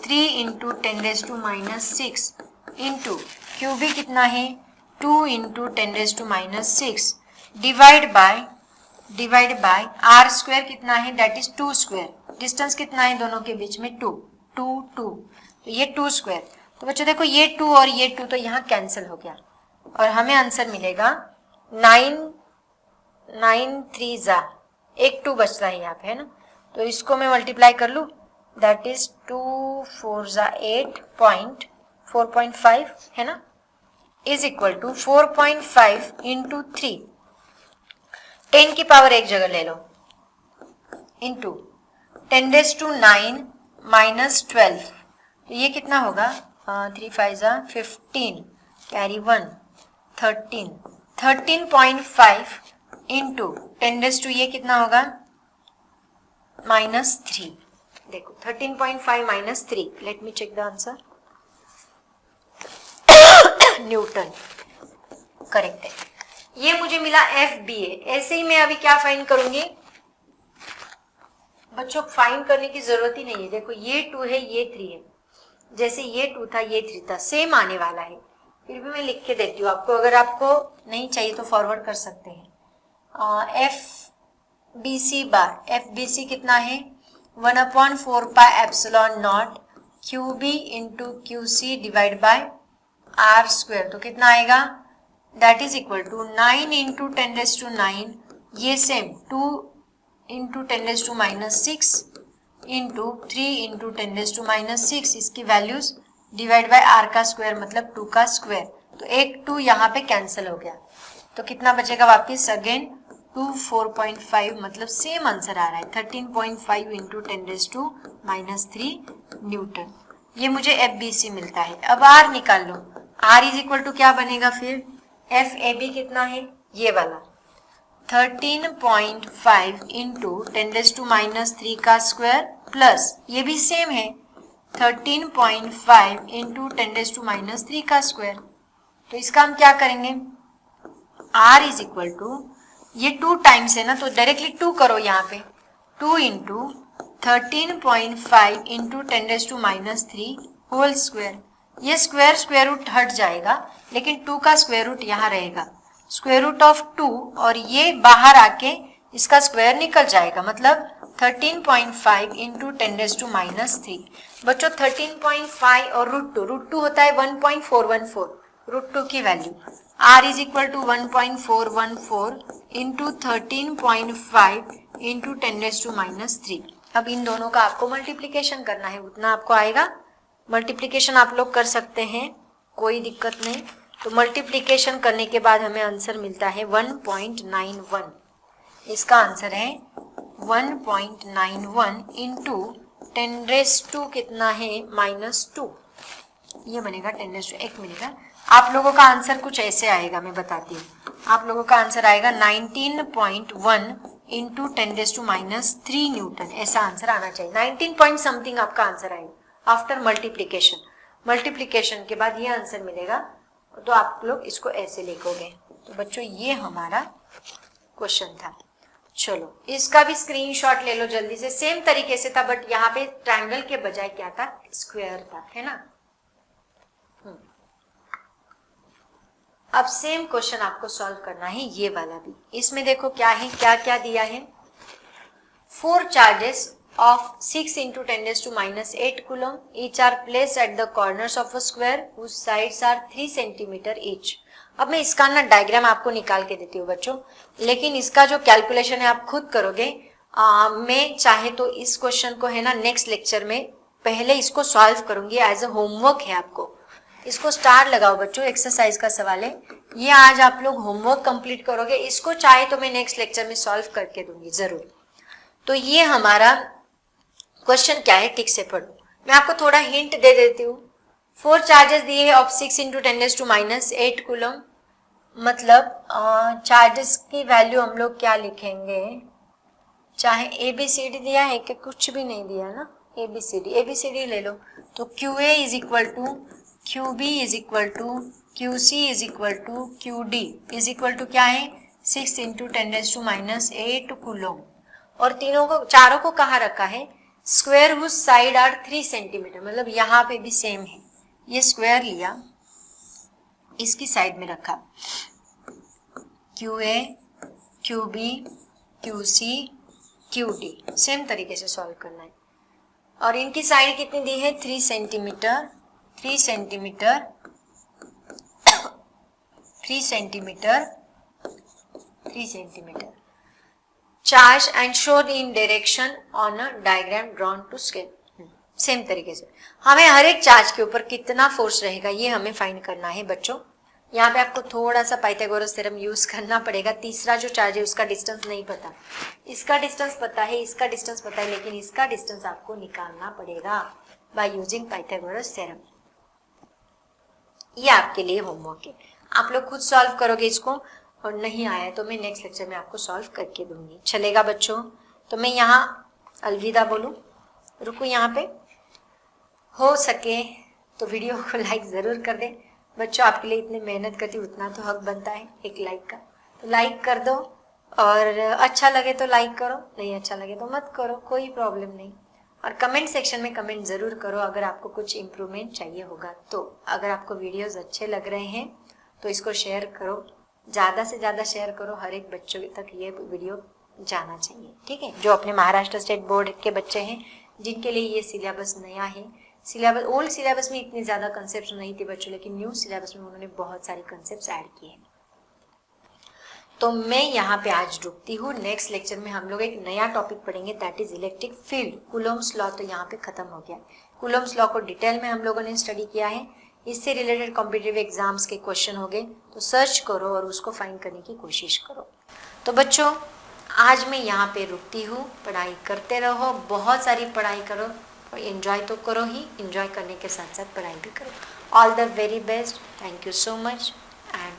3 इंटू 10⁻⁻6 इंटू क्यू बी कितना है 2 इंटू 10⁻⁻6 डिवाइड बाय आर स्क्वायर कितना है, दैट इज 2 स्क्वायर। डिस्टेंस कितना है दोनों के बीच में, 2 2 2, तो ये 2 स्क्वायर। तो बच्चों देखो ये 2 और ये 2 तो यहाँ कैंसिल हो गया और हमें आंसर मिलेगा 9 3 जा, एक 2 बचता है यहाँ पे, है ना। तो इसको मैं मल्टीप्लाई कर लूँ, दैट इज 2 4 जा 8 4.5, है ना, इज इक्वल टू 4.5 इंटू 3, 10 की पावर एक जगह ले लो, इंटू 10⁻⁹ माइनस 12। तो ये कितना होगा, 3 5 जा 15 कैरी 1 13 13.5 इंटू 10⁻⁻, ये कितना होगा -3। देखो 13.5 minus 3, let me check the answer, newton correct है। ये मुझे मिला एफ बी ए। ऐसे ही मैं अभी क्या फाइंड करूंगी बच्चों, फाइंड करने की जरूरत ही नहीं है। देखो ये 2 है, ये 3 है, जैसे ये 2 था ये 3 था, सेम आने वाला है। फिर भी मैं लिख के देती हूँ आपको, अगर आपको नहीं चाहिए तो फॉरवर्ड कर सकते हैं। F B C bar, F B C कितना है 1/4 pi epsilon not Q B into Q C divide by R square. तो कितना आएगा, that is equal to 9 into 10⁻⁹, ये सेम 2 इंटू 10⁻⁻6 इंटू 3 इंटू 10⁻⁻6, इसकी वैल्यूज डिवाइड बाय आर का स्क्वायर मतलब 2 का स्क्वायर। तो एक 2 यहाँ पे कैंसिल हो गया, तो कितना बचेगा वापिस, अगेन 2 4.5, मतलब सेम आंसर आ रहा है 13.5 इंटू 10⁻⁻3 न्यूटन। ये मुझे एफ बी सी मिलता है। अब आर निकाल लो, आर इज इक्वल टू क्या बनेगा फिर, एफ ए बी कितना है, ये वाला 13.5 इंटू 10⁻⁻3 का स्क्वायर प्लस ये भी सेम है 13.5 इंटू 10⁻⁻3 का स्क्वायर। तो इसका हम क्या करेंगे, r इज इक्वल टू, ये 2 टाइम्स है ना तो डायरेक्टली 2 करो यहाँ पे, 2 इंटू 13.5 इंटू 10⁻3 होल स्क्वायर। ये स्क्वायर रूट हट जाएगा, लेकिन 2 का स्क्वायर रूट यहाँ रहेगा, स्क्वायर रूट ऑफ 2, और ये बाहर आके इसका स्क्वायर निकल जाएगा, मतलब 13.5 इंटू 10⁻3। बच्चों 13.5 और रूट टू होता है 1.414, रूट 2 की value r is equal to 1.414 into 13.5 into 10⁻3। अब इन दोनों का आपको मल्टीप्लीकेशन करना है, उतना आपको आएगा। मल्टीप्लीकेशन आप लोग कर सकते हैं, कोई दिक्कत नहीं। तो मल्टीप्लीकेशन करने के बाद हमें आंसर मिलता है 1.91। इसका आंसर है 1.91 इंटू 10⁻⁻2 कितना है -2, ये बनेगा 10⁻⁻, एक मिनट, आप लोगों का आंसर कुछ ऐसे आएगा, मैं बताती हूँ। आप लोगों का आंसर आएगा 19.1 इंटू 10⁻⁻3 न्यूटन, ऐसा आंसर आना चाहिए। 19 पॉइंट समथिंग आपका आंसर आएगा आफ्टर मल्टीप्लीकेशन। मल्टीप्लीकेशन के बाद ये आंसर मिलेगा तो आप लोग इसको ऐसे लिखोगे। तो बच्चों ये हमारा क्वेश्चन था। चलो इसका भी स्क्रीनशॉट ले लो जल्दी से। सेम तरीके से था बट यहाँ पे ट्रायंगल के बजाय क्या था, स्क्वायर था, है ना। अब सेम क्वेश्चन आपको सॉल्व करना है, ये वाला भी। इसमें देखो क्या है, क्या क्या दिया है। 4 charges of 6 into 10 raised to minus 8 coulomb each are placed at the corners of a square whose sides are 3 centimeter each। अब मैं इसका ना डायग्राम आपको निकाल के देती हूँ बच्चों, लेकिन इसका जो कैलकुलेशन है आप खुद करोगे। मैं चाहे तो इस क्वेश्चन को है ना नेक्स्ट लेक्चर में पहले इसको सॉल्व करूंगी, एज अ होमवर्क है आपको। इसको स्टार लगाओ बच्चों, एक्सरसाइज का सवाल है ये, आज आप लोग होमवर्क कंप्लीट करोगे। इसको चाहे तो मैं नेक्स्ट लेक्चर में सॉल्व करके दूंगी जरूर। तो ये हमारा क्वेश्चन क्या है, ठीक से पढ़ो। मैं आपको थोड़ा हिंट दे देती हूँ। 4 चार्जेस दिए हैं of 6 into 10 raised to minus 8 coulomb. मतलब चार्जेस की वैल्यू हम लोग क्या लिखेंगे, चाहे ABCD दिया है कि कुछ भी नहीं दिया ना, ABCD ले लो। तो QA is equal to QB is equal to QC is equal to QD is equal to क्या है, 6 into 10 raised to minus 8 coulomb. और तीनों को, चारों को कहाँ रखा है, square whose side are 3 centimetre. मतलब यहाँ पे भी सेम है, ये स्क्वायर लिया, इसकी साइड में रखा QA QB QC QD। Same तरीके से सॉल्व करना है। और इनकी साइड कितनी दी है, 3 centimetre 3 centimetre 3 centimetre 3 centimetre. Charge and showed in direction on a diagram drawn to scale. Same तरीके से हमें हर एक चार्ज के ऊपर कितना फोर्स रहेगा ये हमें फाइंड करना है बच्चों। यहाँ पे आपको थोड़ा सा पाइथागोरस थ्योरम यूज करना पड़ेगा। तीसरा जो चार्ज है उसका डिस्टेंस नहीं पता, इसका डिस्टेंस पता है, इसका डिस्टेंस पता है, लेकिन इसका डिस्टेंस आपको निकालना पड़ेगा बाय यूजिंग पाइथागोरस थ्योरम। ये आपके लिए होमवर्क है, आप लोग खुद सॉल्व करोगे इसको, और नहीं आया तो मैं नेक्स्ट लेक्चर में आपको सॉल्व करके दूंगी। चलेगा बच्चों? तो मैं यहाँ अलविदा बोलूँ, रुको यहाँ पे। हो सके तो वीडियो को लाइक ज़रूर कर दें बच्चों, आपके लिए इतनी मेहनत करती हूँ, उतना तो हक बनता है एक लाइक का। तो लाइक कर दो, और अच्छा लगे तो लाइक करो, नहीं अच्छा लगे तो मत करो, कोई प्रॉब्लम नहीं। और कमेंट सेक्शन में कमेंट ज़रूर करो अगर आपको कुछ इम्प्रूवमेंट चाहिए होगा तो। अगर आपको वीडियोज़ अच्छे लग रहे हैं तो इसको शेयर करो, ज़्यादा से ज़्यादा शेयर करो, हर एक बच्चों तक ये वीडियो जाना चाहिए, ठीक है। जो अपने महाराष्ट्र स्टेट बोर्ड के बच्चे हैं जिनके लिए ये सिलेबस नया है, सिलेबस ओल्ड सिलेबस में इतनी ज़्यादा कंसेप्ट नहीं थी बच्चों, लेकिन न्यू सिलेबस में उन्होंने बहुत सारे कंसेप्ट ऐड किए हैं। तो मैं यहाँ पे आज रुकती हूँ। नेक्स्ट लेक्चर में हम लोग एक नया टॉपिक पढ़ेंगे, that is electric field. Coulomb's law तो यहाँ पे खत्म हो गया। कूलम्स लॉ को डिटेल में हम लोगों ने स्टडी किया है, इससे रिलेटेड कॉम्पिटिटिव एग्जाम्स के क्वेश्चन हो गए, तो सर्च करो और उसको फाइंड करने की कोशिश करो। तो बच्चों आज मैं यहाँ पे रुकती हूँ, पढ़ाई करते रहो, बहुत सारी पढ़ाई करो, और एंजॉय तो करो ही, एंजॉय करने के साथ साथ पढ़ाई भी करो। All the very best, thank you so much and